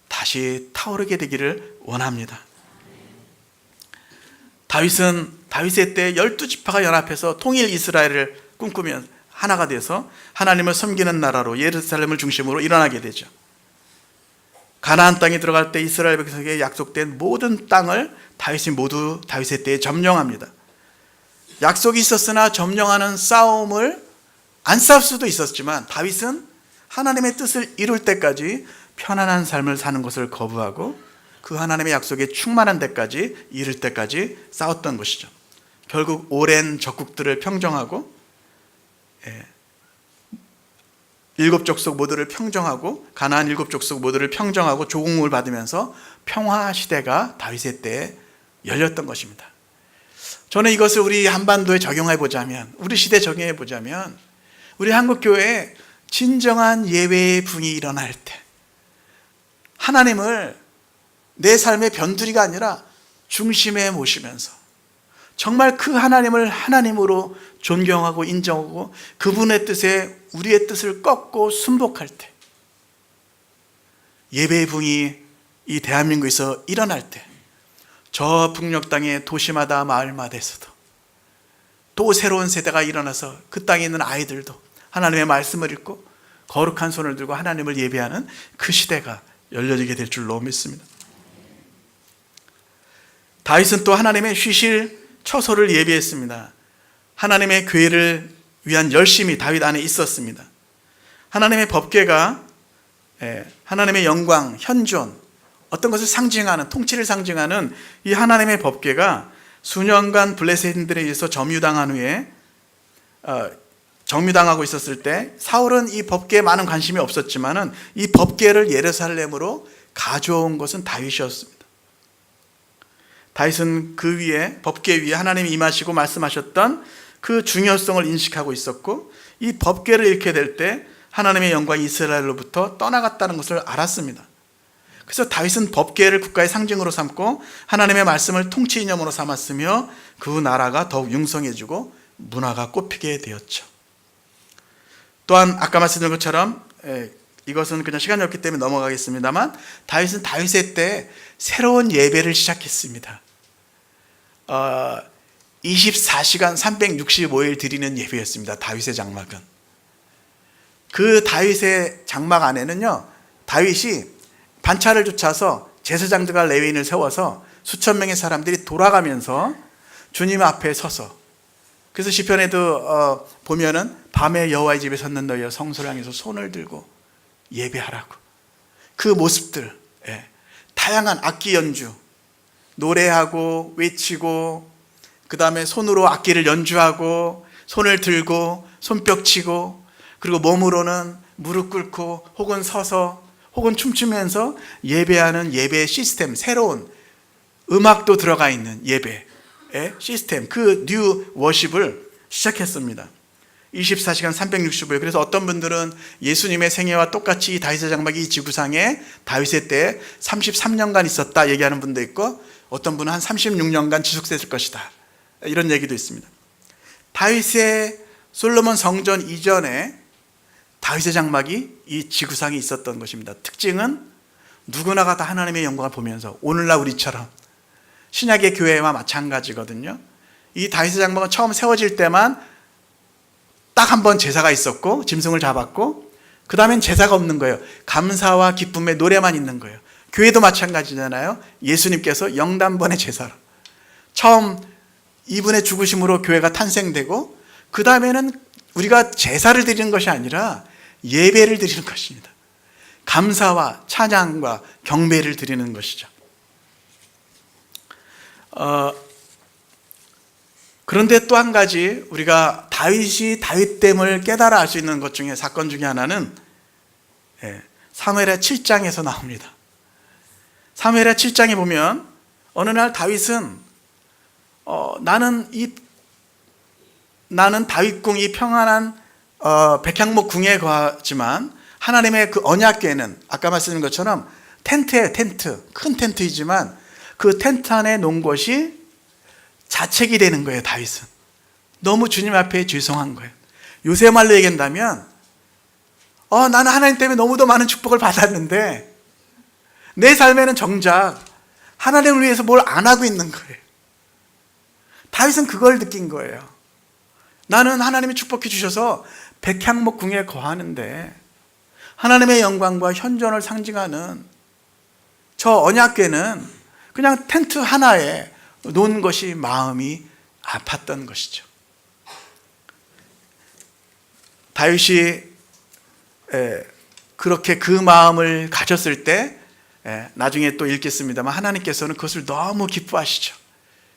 다시 타오르게 되기를 원합니다. 다윗의 때 12지파가 연합해서 통일 이스라엘을 꿈꾸면 하나가 돼서 하나님을 섬기는 나라로, 예루살렘을 중심으로 일어나게 되죠. 가나안 땅에 들어갈 때 이스라엘 백성에게 약속된 모든 땅을 다윗이 모두 다윗의 때에 점령합니다. 약속이 있었으나 점령하는 싸움을 안 싸울 수도 있었지만 다윗은 하나님의 뜻을 이룰 때까지 편안한 삶을 사는 것을 거부하고 그 하나님의 약속에 충만한 데까지 이를 때까지 싸웠던 것이죠. 결국 오랜 적국들을 평정하고 7족속 모두를 평정하고 가나안 7족속 모두를 평정하고 조공을 받으면서 평화 시대가 다윗의 때에 열렸던 것입니다. 저는 이것을 우리 한반도에 적용해 보자면, 우리 시대에 적용해 보자면, 우리 한국교회에 진정한 예배의 붕이 일어날 때 하나님을 내 삶의 변두리가 아니라 중심에 모시면서 정말 그 하나님을 하나님으로 존경하고 인정하고 그분의 뜻에 우리의 뜻을 꺾고 순복할 때, 예배의 붕이 이 대한민국에서 일어날 때, 저 북녘 땅의 도시마다 마을마다에서도 또 새로운 세대가 일어나서 그 땅에 있는 아이들도 하나님의 말씀을 읽고 거룩한 손을 들고 하나님을 예배하는 그 시대가 열려지게 될 줄로 믿습니다. 다윗은 또 하나님의 쉬실 처소를 예비했습니다. 하나님의 교회를 위한 열심이 다윗 안에 있었습니다. 하나님의 법궤가 하나님의 영광, 현존, 어떤 것을 상징하는, 통치를 상징하는 이 하나님의 법궤가 수년간 블레셋인들에 의해서 점유당한 후에 정유당하고 있었을 때 사울은 이 법궤에 많은 관심이 없었지만은 이 법궤를 예루살렘으로 가져온 것은 다윗이었습니다. 다윗은 그 위에, 법궤 위에 하나님이 임하시고 말씀하셨던 그 중요성을 인식하고 있었고, 이 법궤를 잃게 될 때 하나님의 영광이 이스라엘로부터 떠나갔다는 것을 알았습니다. 그래서 다윗은 법궤를 국가의 상징으로 삼고 하나님의 말씀을 통치 이념으로 삼았으며 그 나라가 더욱 융성해지고 문화가 꽃피게 되었죠. 또한 아까 말씀드린 것처럼 이것은 그냥 시간이 없기 때문에 넘어가겠습니다만, 다윗은 다윗의 때 새로운 예배를 시작했습니다. 24시간 365일 드리는 예배였습니다. 다윗의 장막은. 그 다윗의 장막 안에는요, 다윗이 반차를 쫓아서 제사장들과 레위인을 세워서 수천 명의 사람들이 돌아가면서 주님 앞에 서서, 그래서 시편에도 보면은 밤에 여호와의 집에 섰는 너희여 성소를 향해서 손을 들고 예배하라고. 그 모습들, 다양한 악기 연주, 노래하고 외치고, 그 다음에 손으로 악기를 연주하고 손을 들고 손뼉 치고, 그리고 몸으로는 무릎 꿇고 혹은 서서 혹은 춤추면서 예배하는 예배 시스템, 새로운 음악도 들어가 있는 예배 시스템, 그 뉴 워십을 시작했습니다. 24시간 365일. 그래서 어떤 분들은 예수님의 생애와 똑같이 다윗의 장막이 이 지구상에 다윗의 때에 33년간 있었다 얘기하는 분도 있고, 어떤 분은 한 36년간 지속됐을 것이다 이런 얘기도 있습니다. 다윗의 솔로몬 성전 이전에 다윗의 장막이 이 지구상에 있었던 것입니다. 특징은 누구나가 다 하나님의 영광을 보면서, 오늘날 우리처럼 신약의 교회와 마찬가지거든요. 이 다윗의 장막은 처음 세워질 때만 딱 한 번 제사가 있었고 짐승을 잡았고, 그 다음엔 제사가 없는 거예요. 감사와 기쁨의 노래만 있는 거예요. 교회도 마찬가지잖아요. 예수님께서 영단번의 제사로 처음 이분의 죽으심으로 교회가 탄생되고, 그 다음에는 우리가 제사를 드리는 것이 아니라 예배를 드리는 것입니다. 감사와 찬양과 경배를 드리는 것이죠. 그런데 또 한 가지 우리가 다윗이 다윗됨을 깨달아 알 수 있는 것 중에, 사건 중에 하나는 사무엘하 7장에서 나옵니다. 사무엘하 7장에 보면 어느 날 다윗은 나는 다윗궁, 이 평안한 백향목 궁에 거하지만 하나님의 그 언약궤는 아까 말씀드린 것처럼 텐트예요. 텐트, 큰 텐트이지만 그 텐트 안에 놓은 것이 자책이 되는 거예요. 다윗은 너무 주님 앞에 죄송한 거예요. 요새 말로 얘기한다면 나는 하나님 때문에 너무도 많은 축복을 받았는데 내 삶에는 정작 하나님을 위해서 뭘 안 하고 있는 거예요. 다윗은 그걸 느낀 거예요. 나는 하나님이 축복해 주셔서 백향목 궁에 거하는데 하나님의 영광과 현존을 상징하는 저 언약궤는 그냥 텐트 하나에 놓은 것이 마음이 아팠던 것이죠. 다윗이 그렇게 그 마음을 가졌을 때 나중에 또 읽겠습니다만 하나님께서는 그것을 너무 기뻐하시죠.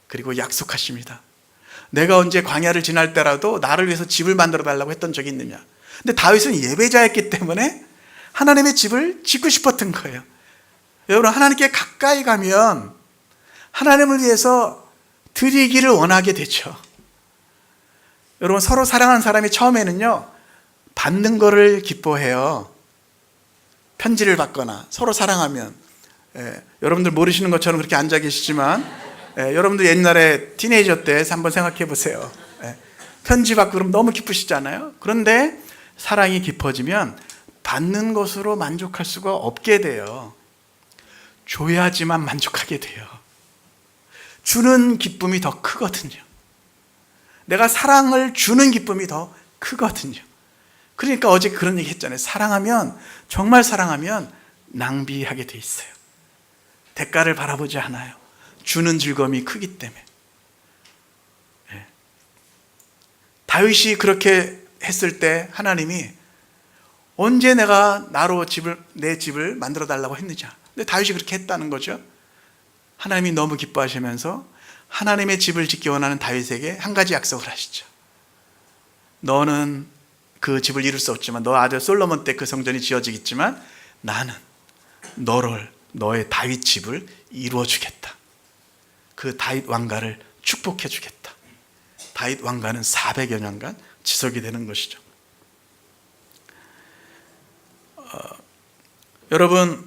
그리고 약속하십니다. 내가 언제 광야를 지날 때라도 나를 위해서 집을 만들어 달라고 했던 적이 있느냐. 근데 다윗은 예배자였기 때문에 하나님의 집을 짓고 싶었던 거예요. 여러분, 하나님께 가까이 가면 하나님을 위해서 드리기를 원하게 되죠. 여러분, 서로 사랑하는 사람이 처음에는요, 받는 거를 기뻐해요. 편지를 받거나 서로 사랑하면. 여러분들 모르시는 것처럼 그렇게 앉아 계시지만 여러분들 옛날에 티네이저 때 한번 생각해 보세요. 편지 받고 그러면 너무 기쁘시잖아요. 그런데 사랑이 깊어지면 받는 것으로 만족할 수가 없게 돼요. 줘야지만 만족하게 돼요. 주는 기쁨이 더 크거든요. 내가 사랑을 주는 기쁨이 더 크거든요. 그러니까 어제 그런 얘기 했잖아요. 사랑하면, 정말 사랑하면 낭비하게 돼 있어요. 대가를 바라보지 않아요. 주는 즐거움이 크기 때문에. 다윗이 그렇게 했을 때 하나님이 언제 내가 나로 내 집을 만들어 달라고 했느냐. 근데 다윗이 그렇게 했다는 거죠. 하나님이 너무 기뻐하시면서 하나님의 집을 짓기 원하는 다윗에게 한 가지 약속을 하시죠. 너는 그 집을 이룰 수 없지만 너 아들 솔로몬 때 그 성전이 지어지겠지만 나는 너의 다윗 집을 이루어 주겠다. 그 다윗 왕가를 축복해 주겠다. 다윗 왕가는 400여 년간 지속이 되는 것이죠. 여러분,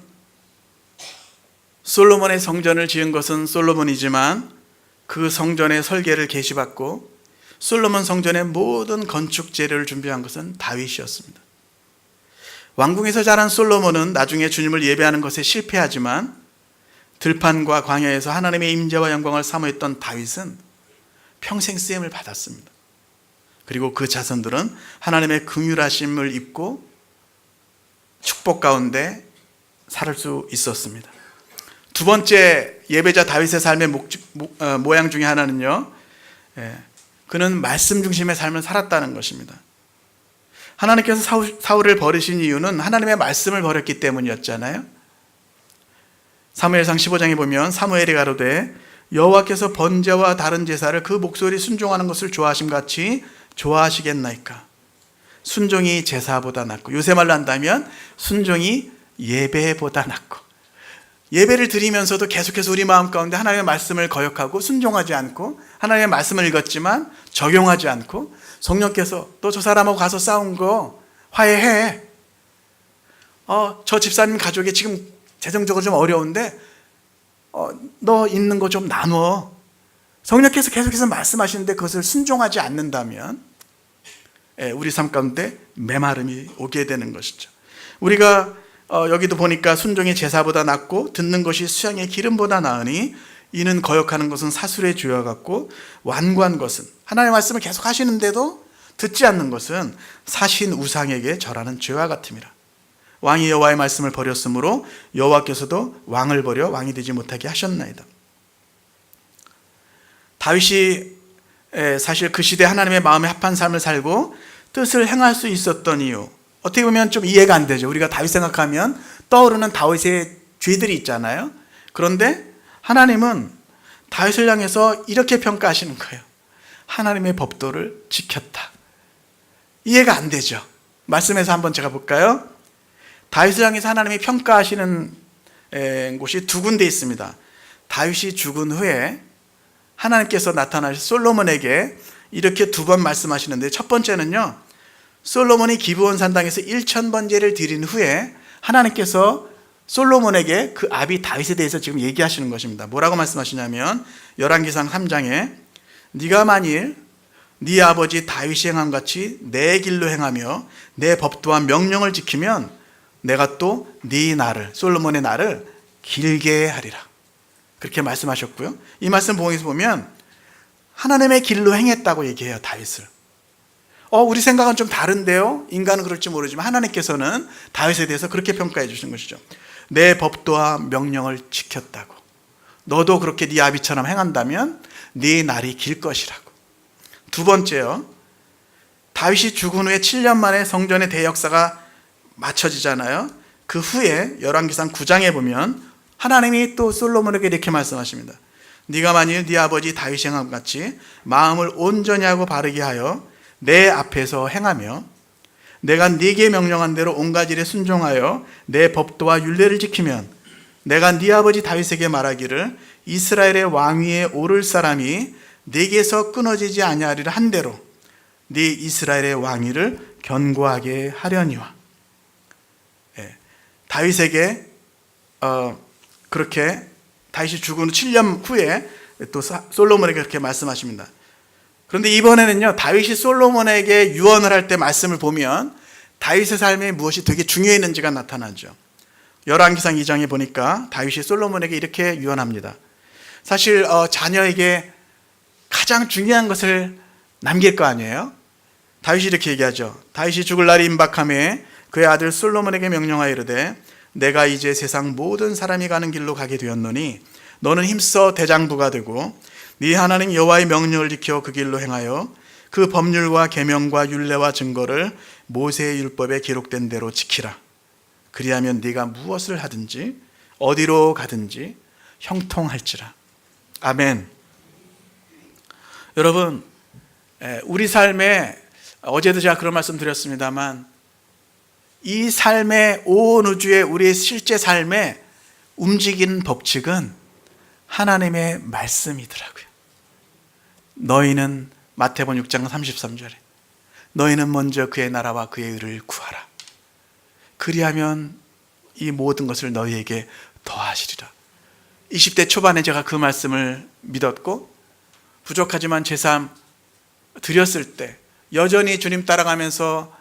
솔로몬의 성전을 지은 것은 솔로몬이지만 그 성전의 설계를 계시받고 솔로몬 성전의 모든 건축 재료를 준비한 것은 다윗이었습니다. 왕궁에서 자란 솔로몬은 나중에 주님을 예배하는 것에 실패하지만 들판과 광야에서 하나님의 임재와 영광을 사모했던 다윗은 평생 쓰임을 받았습니다. 그리고 그 자손들은 하나님의 긍휼하심을 입고 축복 가운데 살 수 있었습니다. 두 번째 예배자 다윗의 삶의 모양 중에 하나는요, 그는 말씀 중심의 삶을 살았다는 것입니다. 하나님께서 사울을 버리신 이유는 하나님의 말씀을 버렸기 때문이었잖아요. 사무엘상 15장에 보면 사무엘이 가로되 여호와께서 번제와 다른 제사를 그 목소리 순종하는 것을 좋아하심같이 좋아하시겠나이까. 순종이 제사보다 낫고, 요새 말로 한다면 순종이 예배보다 낫고, 예배를 드리면서도 계속해서 우리 마음 가운데 하나님의 말씀을 거역하고 순종하지 않고, 하나님의 말씀을 읽었지만 적용하지 않고, 성령께서 또 저 사람하고 가서 싸운 거 화해해. 저 집사님 가족이 지금 재정적으로 좀 어려운데 너 있는 거 좀 나눠. 성령께서 계속해서 말씀하시는데 그것을 순종하지 않는다면 우리 삶 가운데 메마름이 오게 되는 것이죠. 우리가 여기도 보니까 순종이 제사보다 낫고 듣는 것이 수양의 기름보다 나으니 이는 거역하는 것은 사술의 죄와 같고 완고한 것은, 하나님의 말씀을 계속 하시는데도 듣지 않는 것은 사신 우상에게 절하는 죄와 같음이라. 왕이 여호와의 말씀을 버렸으므로 여호와께서도 왕을 버려 왕이 되지 못하게 하셨나이다. 다윗이 사실 그 시대 하나님의 마음에 합한 삶을 살고 뜻을 행할 수 있었던 이유, 어떻게 보면 좀 이해가 안 되죠. 우리가 다윗 생각하면 떠오르는 다윗의 죄들이 있잖아요. 그런데 하나님은 다윗을 향해서 이렇게 평가하시는 거예요. 하나님의 법도를 지켰다. 이해가 안 되죠. 말씀에서 한번 제가 볼까요? 다윗을 향해서 하나님이 평가하시는 곳이 두 군데 있습니다. 다윗이 죽은 후에 하나님께서 나타나신 솔로몬에게 이렇게 두 번 말씀하시는데, 첫 번째는요, 솔로몬이 기브온 산당에서 1000번제를 드린 후에 하나님께서 솔로몬에게 그 아비 다윗에 대해서 지금 얘기하시는 것입니다. 뭐라고 말씀하시냐면 열왕기상 3장에 네가 만일 네 아버지 다윗이 행한 같이 내 길로 행하며 내 법도와 명령을 지키면 내가 또 네 날을, 솔로몬의 날을 길게 하리라. 그렇게 말씀하셨고요. 이 말씀 봉에서 보면 하나님의 길로 행했다고 얘기해요, 다윗을. 우리 생각은 좀 다른데요. 인간은 그럴지 모르지만 하나님께서는 다윗에 대해서 그렇게 평가해 주시는 것이죠. 내 법도와 명령을 지켰다고. 너도 그렇게 네 아비처럼 행한다면 네 날이 길 것이라고. 두 번째요. 다윗이 죽은 후에 7년 만에 성전의 대역사가 마쳐지잖아요. 그 후에 열왕기상 9장에 보면 하나님이 또 솔로몬에게 이렇게 말씀하십니다. 네가 만일 네 아버지 다윗이 행함 같이 마음을 온전히 하고 바르게 하여 내 앞에서 행하며 내가 네게 명령한 대로 온갖 일에 순종하여 내 법도와 율례를 지키면 내가 네 아버지 다윗에게 말하기를 이스라엘의 왕위에 오를 사람이 네게서 끊어지지 아니하리라 한 대로 네 이스라엘의 왕위를 견고하게 하려니와. 다윗에게 그렇게 다윗이 죽은 후 7년 후에 또 솔로몬에게 그렇게 말씀하십니다. 그런데 이번에는요, 다윗이 솔로몬에게 유언을 할 때 말씀을 보면 다윗의 삶에 무엇이 되게 중요했는지가 나타나죠. 열왕기상 2장에 보니까 다윗이 솔로몬에게 이렇게 유언합니다. 사실 자녀에게 가장 중요한 것을 남길 거 아니에요? 다윗이 이렇게 얘기하죠. 다윗이 죽을 날이 임박함에 그의 아들 솔로몬에게 명령하여 이르되 내가 이제 세상 모든 사람이 가는 길로 가게 되었노니 너는 힘써 대장부가 되고 네 하나님 여호와의 명령을 지켜 그 길로 행하여 그 법률과 계명과 율례와 증거를 모세의 율법에 기록된 대로 지키라. 그리하면 네가 무엇을 하든지 어디로 가든지 형통할지라. 아멘. 여러분, 우리 삶에 어제도 제가 그런 말씀 드렸습니다만 이 삶의 온 우주의 우리의 실제 삶에 움직이는 법칙은 하나님의 말씀이더라고요. 너희는 마태복음 6장 33절에 너희는 먼저 그의 나라와 그의 의를 구하라. 그리하면 이 모든 것을 너희에게 더하시리라. 20대 초반에 제가 그 말씀을 믿었고 부족하지만 제 삶 드렸을 때 여전히 주님 따라가면서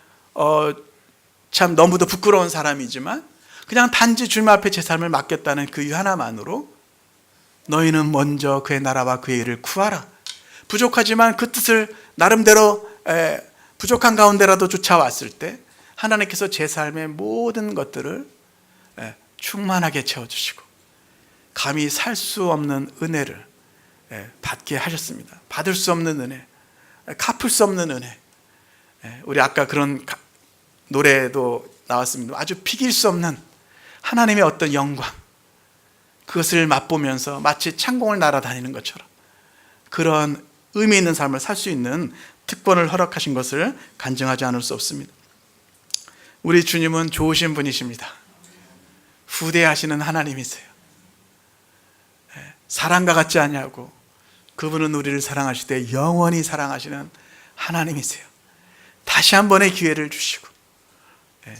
참 너무도 부끄러운 사람이지만 그냥 단지 주님 앞에 제 삶을 맡겼다는 그 이유 하나만으로 너희는 먼저 그의 나라와 그의 일을 구하라. 부족하지만 그 뜻을 나름대로 부족한 가운데라도 쫓아왔을 때 하나님께서 제 삶의 모든 것들을 충만하게 채워주시고 감히 살 수 없는 은혜를 받게 하셨습니다. 받을 수 없는 은혜, 갚을 수 없는 은혜. 우리 아까 그런 노래도 나왔습니다. 아주 비길 수 없는 하나님의 어떤 영광, 그것을 맛보면서 마치 창공을 날아다니는 것처럼 그런 의미 있는 삶을 살 수 있는 특권을 허락하신 것을 간증하지 않을 수 없습니다. 우리 주님은 좋으신 분이십니다. 후대하시는 하나님이세요. 사랑과 같지 아니하고 그분은 우리를 사랑하시되 영원히 사랑하시는 하나님이세요. 다시 한 번의 기회를 주시고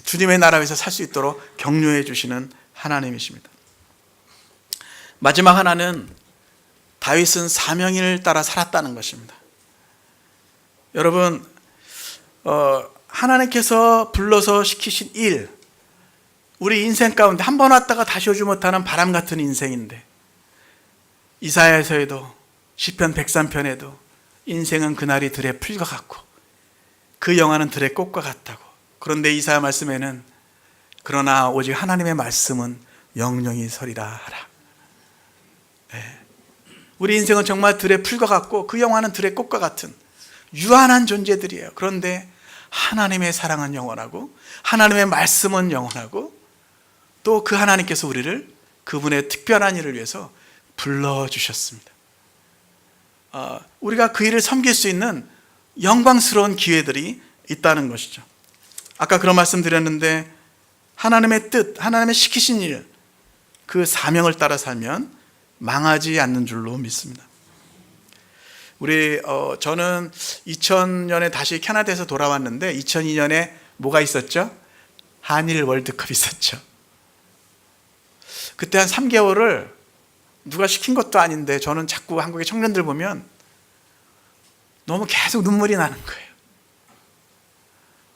주님의 나라에서 살 수 있도록 격려해 주시는 하나님이십니다. 마지막 하나는 다윗은 사명을 따라 살았다는 것입니다. 여러분, 하나님께서 불러서 시키신 일, 우리 인생 가운데 한 번 왔다가 다시 오지 못하는 바람 같은 인생인데 이사야에서도 시편 103편에도 인생은 그날이 들의 풀과 같고 그 영화는 들의 꽃과 같다고. 그런데 이사야 말씀에는 그러나 오직 하나님의 말씀은 영영이 서리라 하라. 우리 인생은 정말 들의 풀과 같고 그 영화는 들의 꽃과 같은 유한한 존재들이에요. 그런데 하나님의 사랑은 영원하고 하나님의 말씀은 영원하고 또 그 하나님께서 우리를 그분의 특별한 일을 위해서 불러주셨습니다. 우리가 그 일을 섬길 수 있는 영광스러운 기회들이 있다는 것이죠. 아까 그런 말씀 드렸는데 하나님의 뜻, 하나님의 시키신 일, 그 사명을 따라 살면 망하지 않는 줄로 믿습니다. 저는 2000년에 다시 캐나다에서 돌아왔는데 2002년에 뭐가 있었죠? 한일 월드컵 있었죠. 그때 한 3개월을 누가 시킨 것도 아닌데 저는 자꾸 한국의 청년들 보면 너무 계속 눈물이 나는 거예요.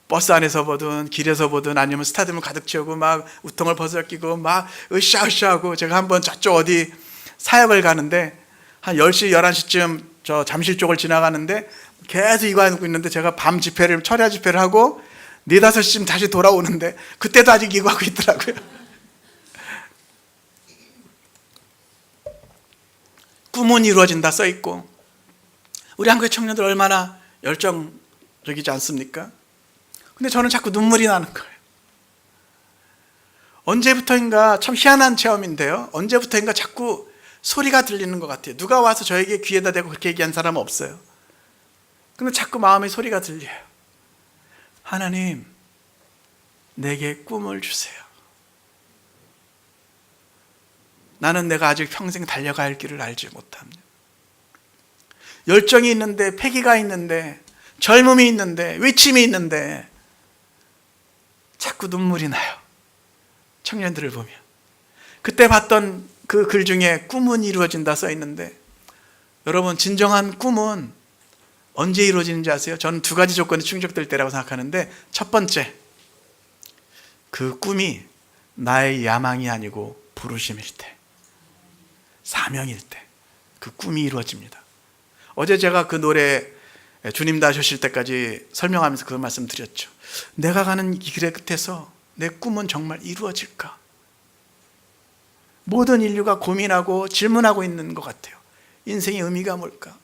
버스 안에서 보든 길에서 보든 아니면 스타디움을 가득 채우고 막 우통을 벗어끼고 막 으쌰으쌰하고 제가 한번 저쪽 어디 사역을 가는데 한 10시 11시쯤 저 잠실 쪽을 지나가는데 계속 이거 하고 있는데 제가 밤 집회를 철야 집회를 하고 4, 5시쯤 다시 돌아오는데 그때도 아직 이거 하고 있더라고요. 꿈은 이루어진다 써 있고 우리 한국의 청년들 얼마나 열정적이지 않습니까? 근데 저는 자꾸 눈물이 나는 거예요. 언제부터인가, 참 희한한 체험인데요, 언제부터인가 자꾸 소리가 들리는 것 같아요. 누가 와서 저에게 귀에다 대고 그렇게 얘기한 사람은 없어요. 근데 자꾸 마음에 소리가 들려요. 하나님, 내게 꿈을 주세요. 나는 내가 아직 평생 달려가야 할 길을 알지 못합니다. 열정이 있는데, 패기가 있는데, 젊음이 있는데, 외침이 있는데 자꾸 눈물이 나요. 청년들을 보면. 그때 봤던 그 글 중에 꿈은 이루어진다 써 있는데, 여러분, 진정한 꿈은 언제 이루어지는지 아세요? 저는 두 가지 조건이 충족될 때라고 생각하는데, 첫 번째, 그 꿈이 나의 야망이 아니고 부르심일 때, 사명일 때 그 꿈이 이루어집니다. 어제 제가 그 노래 주님 다하실 때까지 설명하면서 그 말씀 드렸죠. 내가 가는 이 길의 끝에서 내 꿈은 정말 이루어질까? 모든 인류가 고민하고 질문하고 있는 것 같아요. 인생의 의미가 뭘까?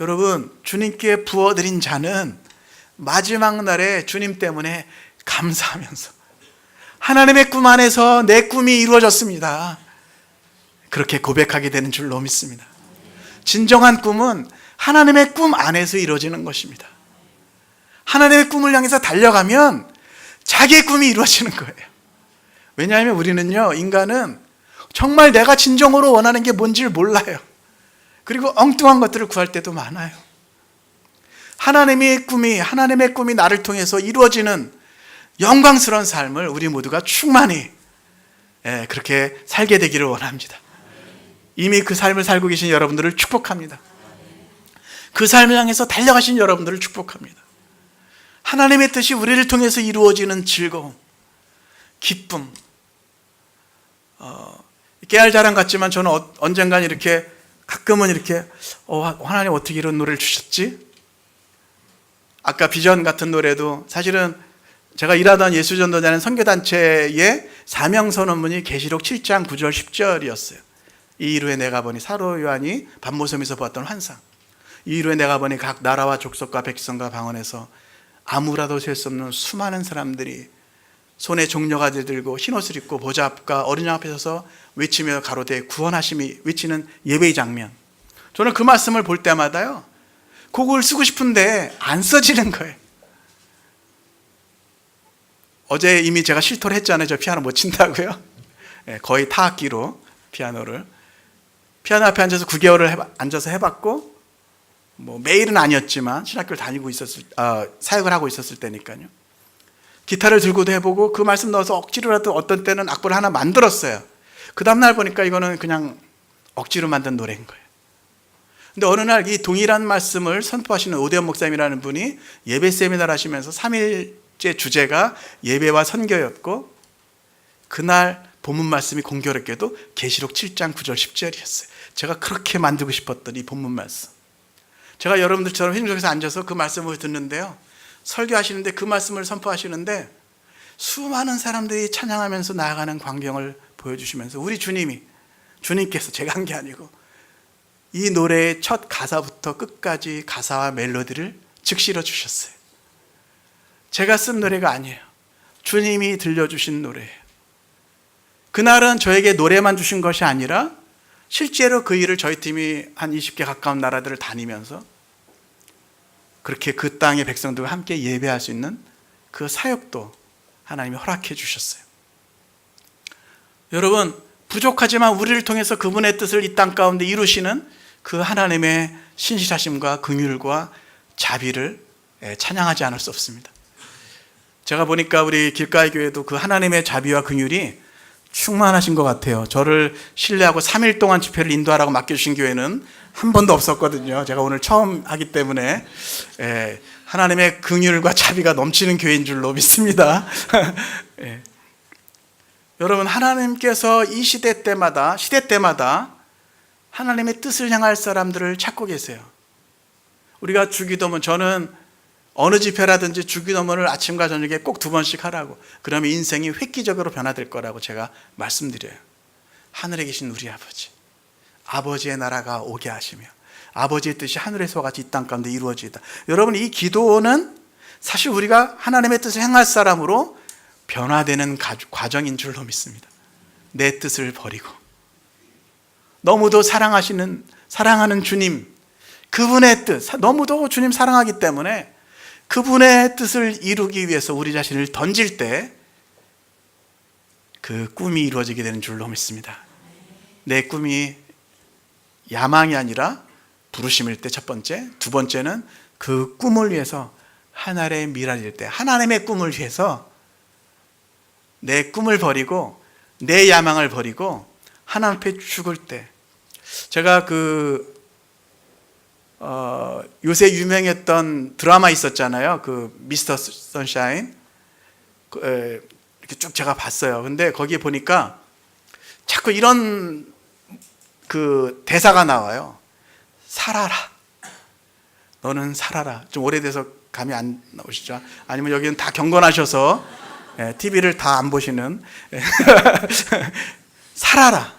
여러분, 주님께 부어드린 자는 마지막 날에 주님 때문에 감사하면서 하나님의 꿈 안에서 내 꿈이 이루어졌습니다, 그렇게 고백하게 되는 줄로 믿습니다. 진정한 꿈은 하나님의 꿈 안에서 이루어지는 것입니다. 하나님의 꿈을 향해서 달려가면 자기의 꿈이 이루어지는 거예요. 왜냐하면 우리는요, 인간은 정말 내가 진정으로 원하는 게 뭔지를 몰라요. 그리고 엉뚱한 것들을 구할 때도 많아요. 하나님의 꿈이 나를 통해서 이루어지는 영광스러운 삶을 우리 모두가 충만히 그렇게 살게 되기를 원합니다. 이미 그 삶을 살고 계신 여러분들을 축복합니다. 그 삶을 향해서 달려가신 여러분들을 축복합니다. 하나님의 뜻이 우리를 통해서 이루어지는 즐거움, 기쁨, 깨알 자랑 같지만 저는 언젠간 이렇게 가끔은 이렇게 하나님 어떻게 이런 노래를 주셨지? 아까 비전 같은 노래도 사실은 제가 일하던 예수전도자는 선교단체의 사명선언문이 계시록 7장 9절 10절이었어요. 이 이후에 내가 보니 사도 요한이 밤모섬에서 보았던 환상, 이 이후에 내가 보니 각 나라와 족속과 백성과 방언에서 아무라도 셀 수 없는 수많은 사람들이 손에 종려가지를 들고 흰옷을 입고 보좌 앞과 어린 양 앞에 서서 외치며 가로되 구원하심이 외치는 예배의 장면. 저는 그 말씀을 볼 때마다요, 곡을 쓰고 싶은데 안 써지는 거예요. 어제 이미 제가 실토를 했잖아요. 저 피아노 못 친다고요. 거의 타악기로 피아노 앞에 앉아서 9개월을 앉아서 해봤고, 뭐 매일은 아니었지만 신학교를 다니고 사역을 하고 있었을 때니까요. 기타를 들고도 해보고 그 말씀 넣어서 억지로라도 어떤 때는 악보를 하나 만들었어요. 그 다음날 보니까 이거는 그냥 억지로 만든 노래인 거예요. 근데 어느 날 이 동일한 말씀을 선포하시는 오대원 목사님이라는 분이 예배 세미나를 하시면서 3일째 주제가 예배와 선교였고, 그날 본문 말씀이 공교롭게도 계시록 7장 9절 10절이었어요. 제가 그렇게 만들고 싶었던 이 본문 말씀. 제가 여러분들처럼 회중석에서 앉아서 그 말씀을 듣는데요, 설교하시는데 그 말씀을 선포하시는데 수많은 사람들이 찬양하면서 나아가는 광경을 보여주시면서 우리 주님께서 제가 한 게 아니고 이 노래의 첫 가사부터 끝까지 가사와 멜로디를 즉실어 주셨어요. 제가 쓴 노래가 아니에요. 주님이 들려주신 노래예요. 그날은 저에게 노래만 주신 것이 아니라 실제로 그 일을 저희 팀이 한 20개 가까운 나라들을 다니면서 그렇게 그 땅의 백성들과 함께 예배할 수 있는 그 사역도 하나님이 허락해 주셨어요. 여러분, 부족하지만 우리를 통해서 그분의 뜻을 이 땅 가운데 이루시는 그 하나님의 신실하심과 긍휼과 자비를 찬양하지 않을 수 없습니다. 제가 보니까 우리 길가의 교회도 그 하나님의 자비와 긍휼이 충만하신 것 같아요. 저를 신뢰하고 3일 동안 집회를 인도하라고 맡겨주신 교회는 한 번도 없었거든요. 제가 오늘 처음 하기 때문에 하나님의 긍휼과 자비가 넘치는 교회인 줄로 믿습니다. 여러분, 하나님께서 이 시대 때마다 하나님의 뜻을 향할 사람들을 찾고 계세요. 우리가 주기도문, 저는 어느 집회라든지 주기도문을 아침과 저녁에 꼭 2번씩 하라고, 그러면 인생이 획기적으로 변화될 거라고 제가 말씀드려요. 하늘에 계신 우리 아버지의 나라가 오게 하시며 아버지의 뜻이 하늘에서와 같이 이 땅 가운데 이루어지다. 여러분, 이 기도는 사실 우리가 하나님의 뜻을 행할 사람으로 변화되는 과정인 줄로 믿습니다. 내 뜻을 버리고 너무도 사랑하는 주님, 그분의 뜻, 너무도 주님 사랑하기 때문에 그분의 뜻을 이루기 위해서 우리 자신을 던질 때 그 꿈이 이루어지게 되는 줄로 믿습니다. 내 꿈이 야망이 아니라 부르심일 때 첫 번째, 두 번째는 그 꿈을 위해서 하나님의 미랄일 때, 하나님의 꿈을 위해서 내 꿈을 버리고 내 야망을 버리고 하나님 앞에 죽을 때, 제가 요새 유명했던 드라마 있었잖아요. 그 미스터 선샤인. 이렇게 쭉 제가 봤어요. 근데 거기에 보니까 자꾸 이런 그 대사가 나와요. 살아라. 너는 살아라. 좀 오래돼서 감이 안 나오시죠? 아니면 여기는 다 경건하셔서 TV를 다 안 보시는 살아라.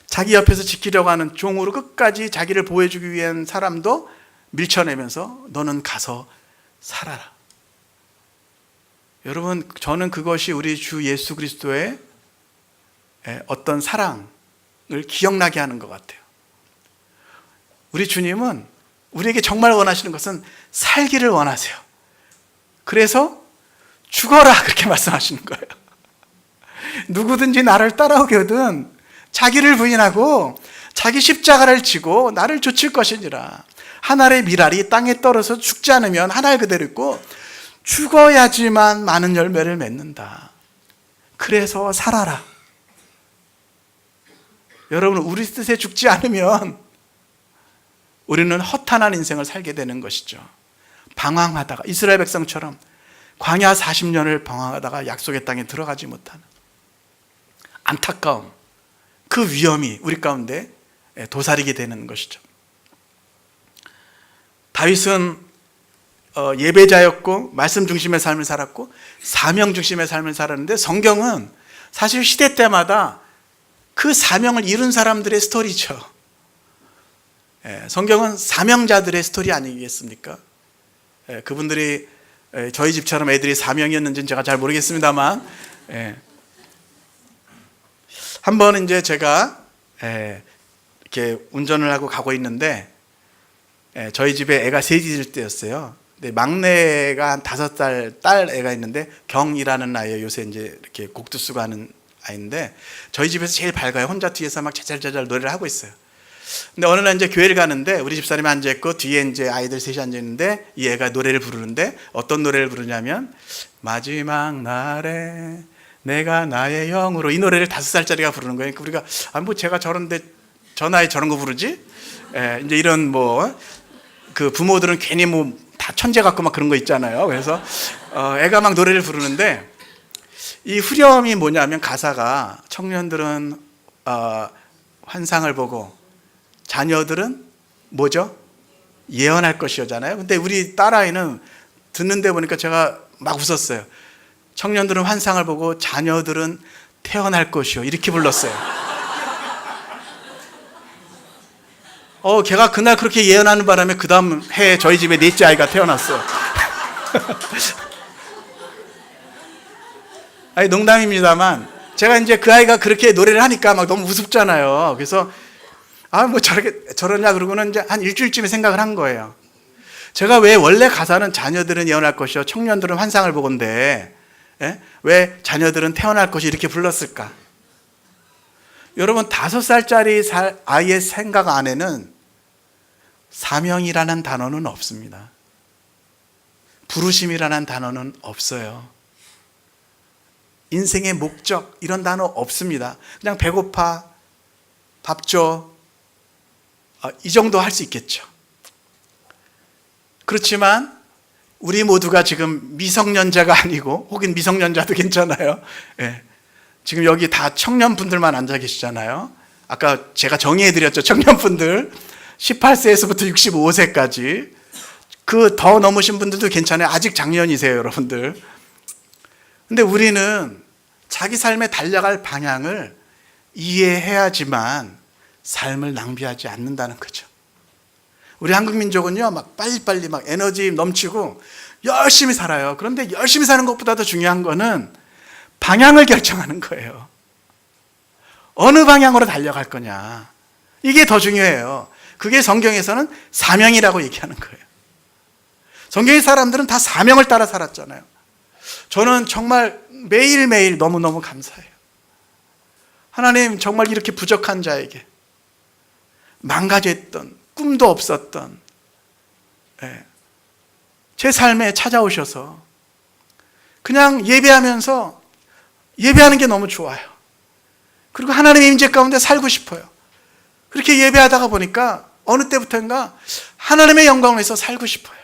자기 옆에서 지키려고 하는 종으로 끝까지 자기를 보호해주기 위한 사람도 밀쳐내면서 너는 가서 살아라. 여러분, 저는 그것이 우리 주 예수 그리스도의 어떤 사랑을 기억나게 하는 것 같아요. 우리 주님은 우리에게 정말 원하시는 것은 살기를 원하세요. 그래서 죽어라 그렇게 말씀하시는 거예요. 누구든지 나를 따라오거든 자기를 부인하고 자기 십자가를 지고 나를 좇을 것이니라. 한 알의 밀알이 땅에 떨어져 죽지 않으면 한 알 그대로 있고 죽어야지만 많은 열매를 맺는다. 그래서 살아라. 여러분, 우리 뜻에 죽지 않으면 우리는 허탄한 인생을 살게 되는 것이죠. 방황하다가 이스라엘 백성처럼 광야 40년을 방황하다가 약속의 땅에 들어가지 못하는 안타까움, 그 위험이 우리 가운데 도사리게 되는 것이죠. 다윗은 예배자였고 말씀 중심의 삶을 살았고 사명 중심의 삶을 살았는데, 성경은 사실 시대 때마다 그 사명을 이룬 사람들의 스토리죠. 성경은 사명자들의 스토리 아니겠습니까? 그분들이 저희 집처럼 애들이 사명이었는지는 제가 잘 모르겠습니다만, 한 번 이제 제가 이렇게 운전을 하고 가고 있는데 저희 집에 애가 셋일 때였어요. 근데 막내가 한 5살 딸 애가 있는데 경이라는 아이예요. 요새 이제 이렇게 곡도 쓰고 하는 아이인데 저희 집에서 제일 밝아요. 혼자 뒤에서 막 자잘자잘 노래를 하고 있어요. 근데 어느 날 이제 교회를 가는데 우리 집사람이 앉아 있고 뒤에 이제 아이들 셋이 앉아 있는데 이 애가 노래를 부르는데 어떤 노래를 부르냐면 마지막 날에 내가 나의 영으로, 이 노래를 5살짜리가 부르는 거예요. 그러니까 우리가 뭐 제가 저런데 저 나이 저런 거 부르지? 이제 이런 그 부모들은 괜히 다 천재 같고 막 그런 거 있잖아요. 그래서 애가 막 노래를 부르는데 이 후렴이 뭐냐면 가사가 청년들은 환상을 보고 자녀들은 뭐죠? 예언할 것이잖아요. 근데 우리 딸아이는 듣는데 보니까 제가 막 웃었어요. 청년들은 환상을 보고 자녀들은 태어날 것이요, 이렇게 불렀어요. 걔가 그날 그렇게 예언하는 바람에 그 다음 해에 저희 집에 넷째 아이가 태어났어요. 아니, 농담입니다만 제가 이제 그 아이가 그렇게 노래를 하니까 막 너무 우습잖아요. 그래서 뭐 저러냐 그러고는 이제 한 일주일쯤에 생각을 한 거예요. 제가 왜 원래 가사는 자녀들은 예언할 것이요 청년들은 환상을 보건데 왜 자녀들은 태어날 것이 이렇게 불렀을까? 여러분, 5살짜리 아이의 생각 안에는 사명이라는 단어는 없습니다. 부르심이라는 단어는 없어요. 인생의 목적, 이런 단어 없습니다. 그냥 배고파, 밥 줘, 이 정도 할 수 있겠죠. 그렇지만 우리 모두가 지금 미성년자가 아니고, 혹은 미성년자도 괜찮아요. 지금 여기 다 청년분들만 앉아 계시잖아요. 아까 제가 정의해드렸죠. 청년분들 18세에서부터 65세까지 그 더 넘으신 분들도 괜찮아요. 아직 작년이세요, 여러분들. 근데 우리는 자기 삶에 달려갈 방향을 이해해야지만 삶을 낭비하지 않는다는 거죠. 우리 한국 민족은요, 막 빨리빨리 막 에너지 넘치고 열심히 살아요. 그런데 열심히 사는 것보다 더 중요한 거는 방향을 결정하는 거예요. 어느 방향으로 달려갈 거냐. 이게 더 중요해요. 그게 성경에서는 사명이라고 얘기하는 거예요. 성경의 사람들은 다 사명을 따라 살았잖아요. 저는 정말 매일매일 너무너무 감사해요. 하나님, 정말 이렇게 부족한 자에게, 망가졌던, 꿈도 없었던 제 삶에 찾아오셔서 그냥 예배하면서 예배하는 게 너무 좋아요. 그리고 하나님의 임재 가운데 살고 싶어요. 그렇게 예배하다가 보니까 어느 때부터인가 하나님의 영광을 위해서 살고 싶어요.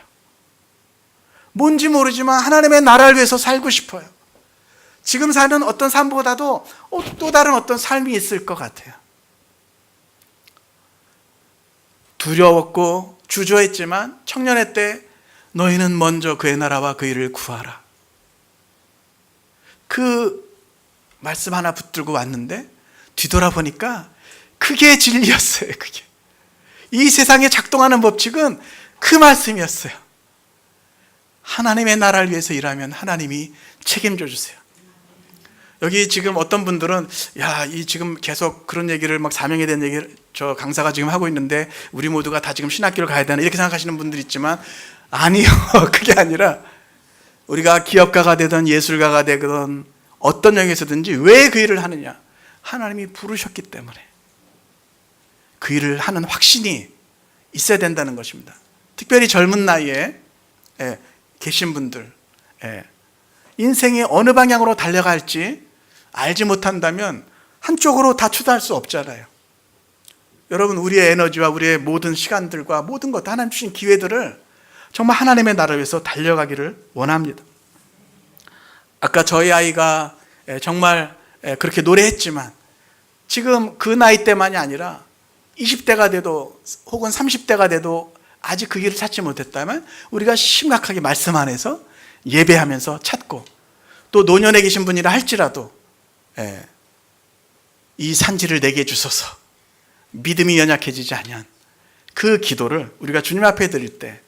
뭔지 모르지만 하나님의 나라를 위해서 살고 싶어요. 지금 사는 어떤 삶보다도 또 다른 어떤 삶이 있을 것 같아요. 두려웠고 주저했지만 청년의 때 너희는 먼저 그의 나라와 그 일을 구하라. 그 말씀 하나 붙들고 왔는데 뒤돌아보니까 그게 진리였어요. 그게 이 세상에 작동하는 법칙은 그 말씀이었어요. 하나님의 나라를 위해서 일하면 하나님이 책임져 주세요. 여기 지금 어떤 분들은 이 지금 계속 그런 얘기를 막 사명에 대한 얘기를 저 강사가 지금 하고 있는데 우리 모두가 다 지금 신학교를 가야 되나 이렇게 생각하시는 분들 있지만 아니요. 그게 아니라 우리가 기업가가 되든 예술가가 되든 어떤 영역에서든지 왜 그 일을 하느냐? 하나님이 부르셨기 때문에 그 일을 하는 확신이 있어야 된다는 것입니다. 특별히 젊은 나이에 계신 분들, 인생이 어느 방향으로 달려갈지 알지 못한다면 한쪽으로 다 투자할 수 없잖아요. 여러분, 우리의 에너지와 우리의 모든 시간들과 모든 것, 하나님 주신 기회들을 정말 하나님의 나라를 위해서 달려가기를 원합니다. 아까 저희 아이가 정말 그렇게 노래했지만 지금 그 나이 때만이 아니라 20대가 돼도 혹은 30대가 돼도 아직 그 길을 찾지 못했다면 우리가 심각하게 말씀 안에서 예배하면서 찾고 또 노년에 계신 분이라 할지라도 이 산지를 내게 주소서, 믿음이 연약해지지 아니한 그 기도를 우리가 주님 앞에 드릴 때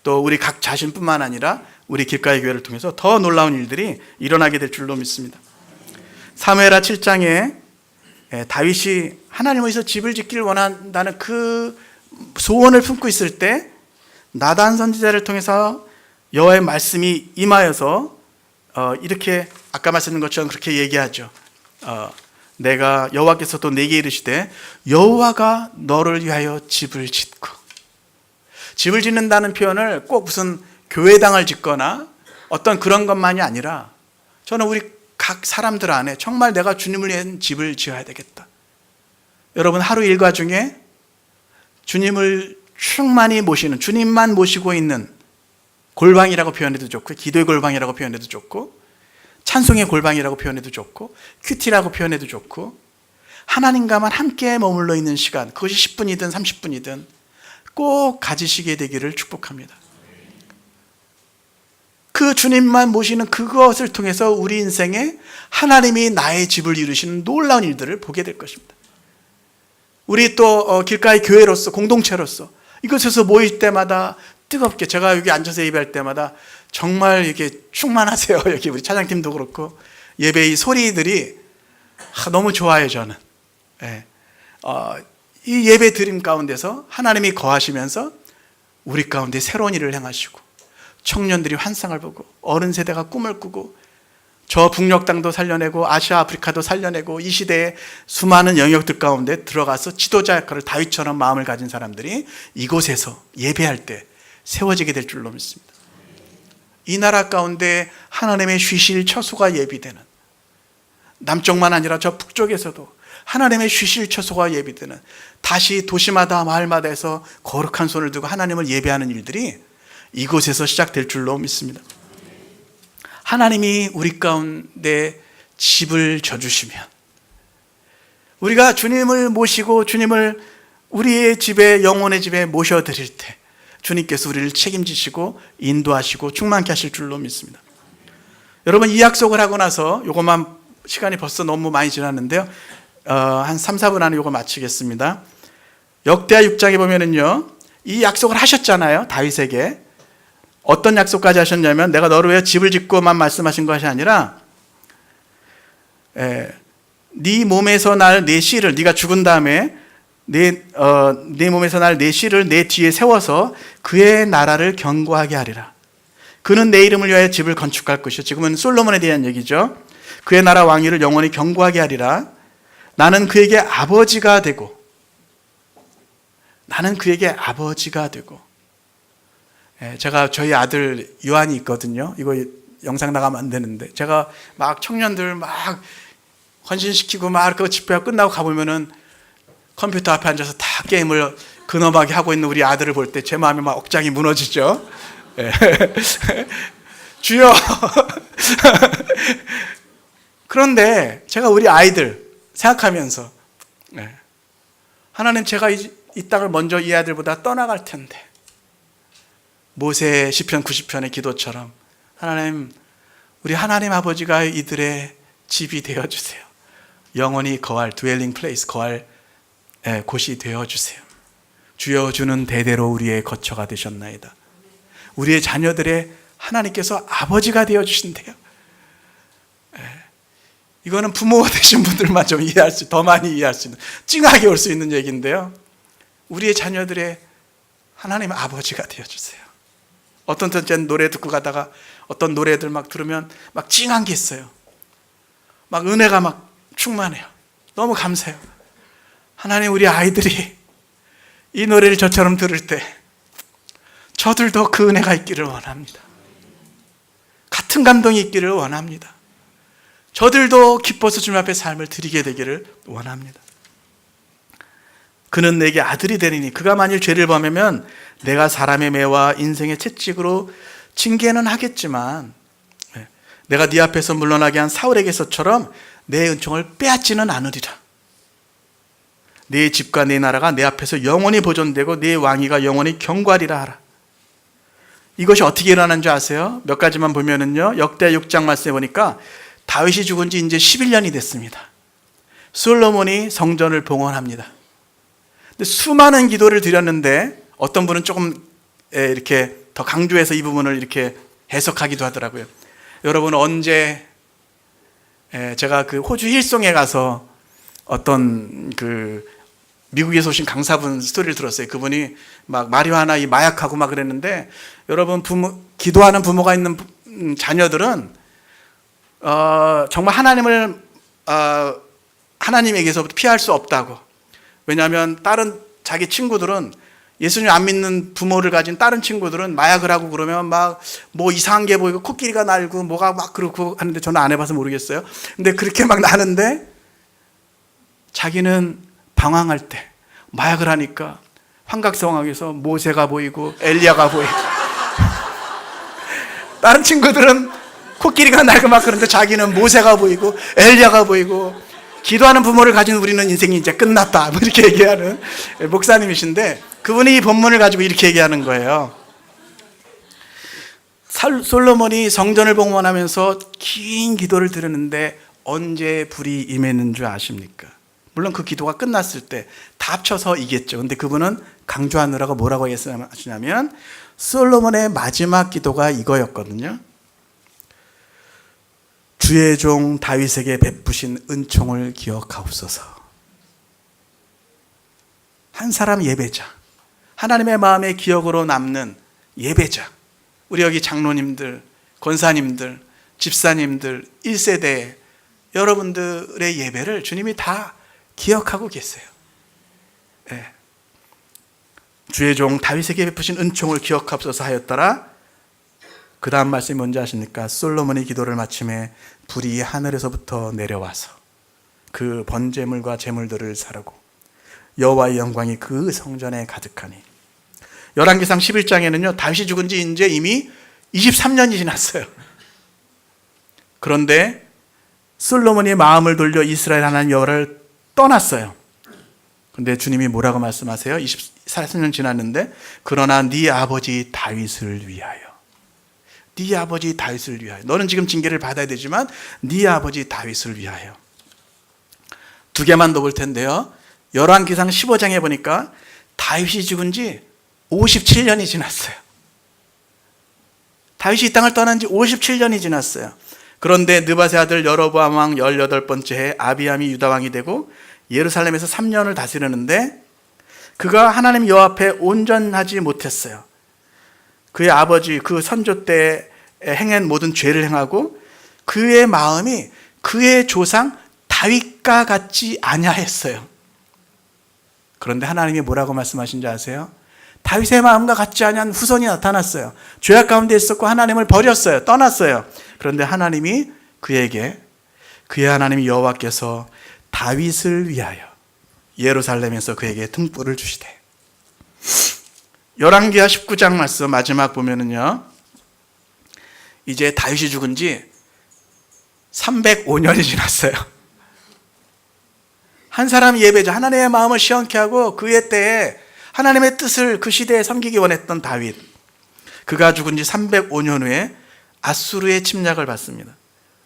또 우리 각 자신뿐만 아니라 우리 길가의 교회를 통해서 더 놀라운 일들이 일어나게 될 줄로 믿습니다. 사무엘하 7장에 다윗이 하나님을 위해서 집을 짓기를 원한다는 그 소원을 품고 있을 때 나단 선지자를 통해서 여호와의 말씀이 임하여서 이렇게 아까 말씀드린 것처럼 그렇게 얘기하죠. 내가 여호와께서도 내게 이르시되 여호와가 너를 위하여 집을 짓고, 집을 짓는다는 표현을 꼭 무슨 교회당을 짓거나 어떤 그런 것만이 아니라 저는 우리 각 사람들 안에 정말 내가 주님을 위한 집을 지어야 되겠다. 여러분, 하루 일과 중에 주님을 충만히 모시는, 주님만 모시고 있는 골방이라고 표현해도 좋고, 기도의 골방이라고 표현해도 좋고, 찬송의 골방이라고 표현해도 좋고, 큐티라고 표현해도 좋고, 하나님과만 함께 머물러 있는 시간, 그것이 10분이든 30분이든 꼭 가지시게 되기를 축복합니다. 그 주님만 모시는 그것을 통해서 우리 인생에 하나님이 나의 집을 이루시는 놀라운 일들을 보게 될 것입니다. 우리 또 길가의 교회로서, 공동체로서 이곳에서 모일 때마다 뜨겁게, 제가 여기 앉아서 예배할 때마다 정말 이렇게 충만하세요. 여기 우리 차장팀도 그렇고 예배 이 소리들이 너무 좋아요. 저는 이 예배 드림 가운데서 하나님이 거하시면서 우리 가운데 새로운 일을 행하시고 청년들이 환상을 보고 어른 세대가 꿈을 꾸고 저 북녘 땅도 살려내고 아시아 아프리카도 살려내고 이 시대의 수많은 영역들 가운데 들어가서 지도자 역할을 다윗처럼 마음을 가진 사람들이 이곳에서 예배할 때 세워지게 될 줄로 믿습니다. 이 나라 가운데 하나님의 쉬실 처소가 예비되는, 남쪽만 아니라 저 북쪽에서도 하나님의 쉬실 처소가 예비되는, 다시 도시마다 마을마다에서 거룩한 손을 들고 하나님을 예배하는 일들이 이곳에서 시작될 줄로 믿습니다. 하나님이 우리 가운데 집을 져주시면, 우리가 주님을 모시고 주님을 우리의 집에, 영혼의 집에 모셔드릴 때 주님께서 우리를 책임지시고 인도하시고 충만케 하실 줄로 믿습니다. 여러분, 이 약속을 하고 나서 요것만, 시간이 벌써 너무 많이 지났는데요, 한 3, 4분 안에 요거 마치겠습니다. 역대하 6장에 보면은요, 이 약속을 하셨잖아요. 다윗에게. 어떤 약속까지 하셨냐면 내가 너를 위해 집을 짓고만 말씀하신 것이 아니라 네 몸에서 날 내 씨를, 네가 죽은 다음에 네 몸에서 날 내 씨를 내 뒤에 세워서 그의 나라를 견고하게 하리라. 그는 내 이름을 위하여 집을 건축할 것이요. 지금은 솔로몬에 대한 얘기죠. 그의 나라 왕위를 영원히 견고하게 하리라. 나는 그에게 아버지가 되고 제가 저희 아들 요한이 있거든요. 이거 영상 나가면 안 되는데 제가 막 청년들 막 헌신시키고 막 그 집회 끝나고 가보면은 컴퓨터 앞에 앉아서 다 게임을 근엄하게 하고 있는 우리 아들을 볼 때 제 마음이 막 억장이 무너지죠. 주여. 그런데 제가 우리 아이들 생각하면서 하나님, 제가 이 땅을 먼저 이 아들보다 떠나갈 텐데 모세 시편 90편의 기도처럼 하나님, 우리 하나님 아버지가 이들의 집이 되어주세요. 영원히 거할 dwelling place, 거할 곳이 되어주세요. 주여, 주는 대대로 우리의 거처가 되셨나이다. 우리의 자녀들의 하나님께서 아버지가 되어주신대요. 이거는 부모가 되신 분들만 좀 더 많이 이해할 수 있는, 찡하게 올 수 있는 얘기인데요. 우리의 자녀들의 하나님 아버지가 되어주세요. 어떤 때는 노래 듣고 가다가 어떤 노래들 막 들으면 막 찡한 게 있어요. 막 은혜가 막 충만해요. 너무 감사해요. 하나님, 우리 아이들이 이 노래를 저처럼 들을 때 저들도 그 은혜가 있기를 원합니다. 같은 감동이 있기를 원합니다. 저들도 기뻐서 주님 앞에 삶을 드리게 되기를 원합니다. 그는 내게 아들이 되리니 그가 만일 죄를 범하면 내가 사람의 매와 인생의 채찍으로 징계는 하겠지만 내가 네 앞에서 물러나게 한 사울에게서처럼 내 은총을 빼앗지는 않으리라. 네 집과 네 나라가 내 앞에서 영원히 보존되고 네 왕위가 영원히 견고하리라 하라. 이것이 어떻게 일어난 줄 아세요? 몇 가지만 보면은요, 역대 6장 말씀에 보니까 다윗이 죽은 지 이제 11년이 됐습니다. 솔로몬이 성전을 봉헌합니다. 근데 수많은 기도를 드렸는데 어떤 분은 조금 이렇게 더 강조해서 이 부분을 이렇게 해석하기도 하더라고요. 여러분, 언제 제가 그 호주 힐송에 가서 어떤 그 미국에서 오신 강사분 스토리를 들었어요. 그분이 막 마리화나 이 마약하고 막 그랬는데, 여러분, 기도하는 부모가 있는 자녀들은 정말 하나님에게서부터 피할 수 없다고. 왜냐하면 다른 자기 친구들은, 예수님 안 믿는 부모를 가진 다른 친구들은 마약을 하고 그러면 막 뭐 이상한 게 보이고 코끼리가 날고 뭐가 막 그렇고 하는데, 저는 안 해봐서 모르겠어요. 근데 그렇게 막 나는데 자기는 방황할 때 마약을 하니까 환각성황에서 모세가 보이고 엘리야가 보이고 다른 친구들은 코끼리가 날고 막 그런데 자기는 모세가 보이고 엘리야가 보이고, 기도하는 부모를 가진 우리는 인생이 이제 끝났다, 뭐 이렇게 얘기하는 목사님이신데, 그분이 이 본문을 가지고 이렇게 얘기하는 거예요. 솔로몬이 성전을 봉헌하면서 긴 기도를 드렸는데 언제 불이 임했는 줄 아십니까? 물론 그 기도가 끝났을 때 다 합쳐서 이겠죠. 근데 그분은 강조하느라고 뭐라고 하시냐면, 솔로몬의 마지막 기도가 이거였거든요. 주의 종 다윗에게 베푸신 은총을 기억하옵소서. 한 사람 예배자, 하나님의 마음의 기억으로 남는 예배자, 우리 여기 장로님들, 권사님들, 집사님들, 1세대 여러분들의 예배를 주님이 다 기억하고 계세요. 네. 주의 종 다윗에게 베푸신 은총을 기억하옵소서 하였더라. 그 다음 말씀이 뭔지 아십니까? 솔로몬의 기도를 마침에 불이 하늘에서부터 내려와서 그 번제물과 제물들을 사르고 여호와의 영광이 그 성전에 가득하니. 열왕기상 11장에는요 다윗이 죽은 지 이제 이미 23년이 지났어요. 그런데 솔로몬이 마음을 돌려 이스라엘 하나님 여호와를 떠났어요. 근데 주님이 뭐라고 말씀하세요? 24년 지났는데, 그러나 네 아버지 다윗을 위하여, 네 아버지 다윗을 위하여, 너는 지금 징계를 받아야 되지만 네 아버지 다윗을 위하여. 두 개만 더 볼 텐데요, 열왕기상 15장에 보니까 다윗이 죽은 지 57년이 지났어요. 다윗이 이 땅을 떠난 지 57년이 지났어요. 그런데 느밧의 아들 여로보암 왕 18번째 해에 아비암이 유다 왕이 되고 예루살렘에서 3년을 다스리는데 그가 하나님 여호와 앞에 온전하지 못했어요. 그의 아버지 그 선조 때 행한 모든 죄를 행하고 그의 마음이 그의 조상 다윗과 같지 아니하였어요. 그런데 하나님이 뭐라고 말씀하신지 아세요? 다윗의 마음과 같지 아니한 후손이 나타났어요. 죄악 가운데 있었고 하나님을 버렸어요. 떠났어요. 그런데 하나님이 그에게 그의 하나님 여호와께서 다윗을 위하여 예루살렘에서 그에게 등불을 주시되 열왕기하 19장 말씀 마지막 보면은요, 이제 다윗이 죽은 지 305년이 지났어요. 한 사람 예배자, 하나님의 마음을 시원케 하고 그의 때에 하나님의 뜻을 그 시대에 섬기기 원했던 다윗, 그가 죽은 지 305년 후에 아수르의 침략을 받습니다.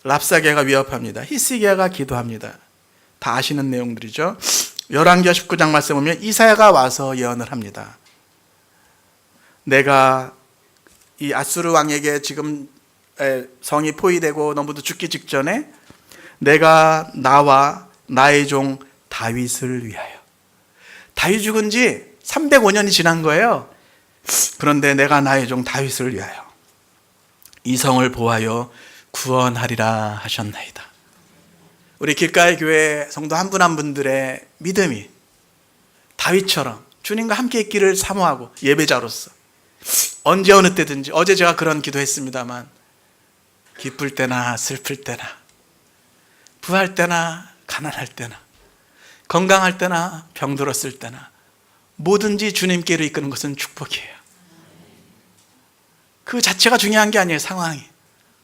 랍사게가 위협합니다. 히스기야가 기도합니다. 다 아시는 내용들이죠. 열왕기하 19장 말씀 보면 이사야가 와서 예언을 합니다. 내가 이 아수르 왕에게 지금 성이 포위되고 너무도 죽기 직전에 내가 나와 나의 종 다윗을 위하여, 다윗 죽은 지 305년이 지난 거예요. 그런데 내가 나의 종 다윗을 위하여 이 성을 보하여 구원하리라 하셨나이다. 우리 길가의 교회 성도 한 분 한 분들의 믿음이 다윗처럼 주님과 함께 있기를 사모하고 예배자로서 언제 어느 때든지, 어제 제가 그런 기도했습니다만, 기쁠 때나 슬플 때나 부할 때나 가난할 때나 건강할 때나 병들었을 때나 뭐든지 주님께로 이끄는 것은 축복이에요. 그 자체가 중요한 게 아니에요. 상황이,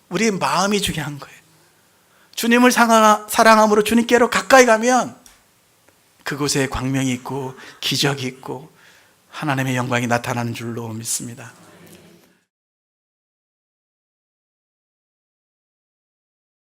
우리 마음이 중요한 거예요. 주님을 사랑함으로 주님께로 가까이 가면 그곳에 광명이 있고 기적이 있고 하나님의 영광이 나타나는 줄로 믿습니다.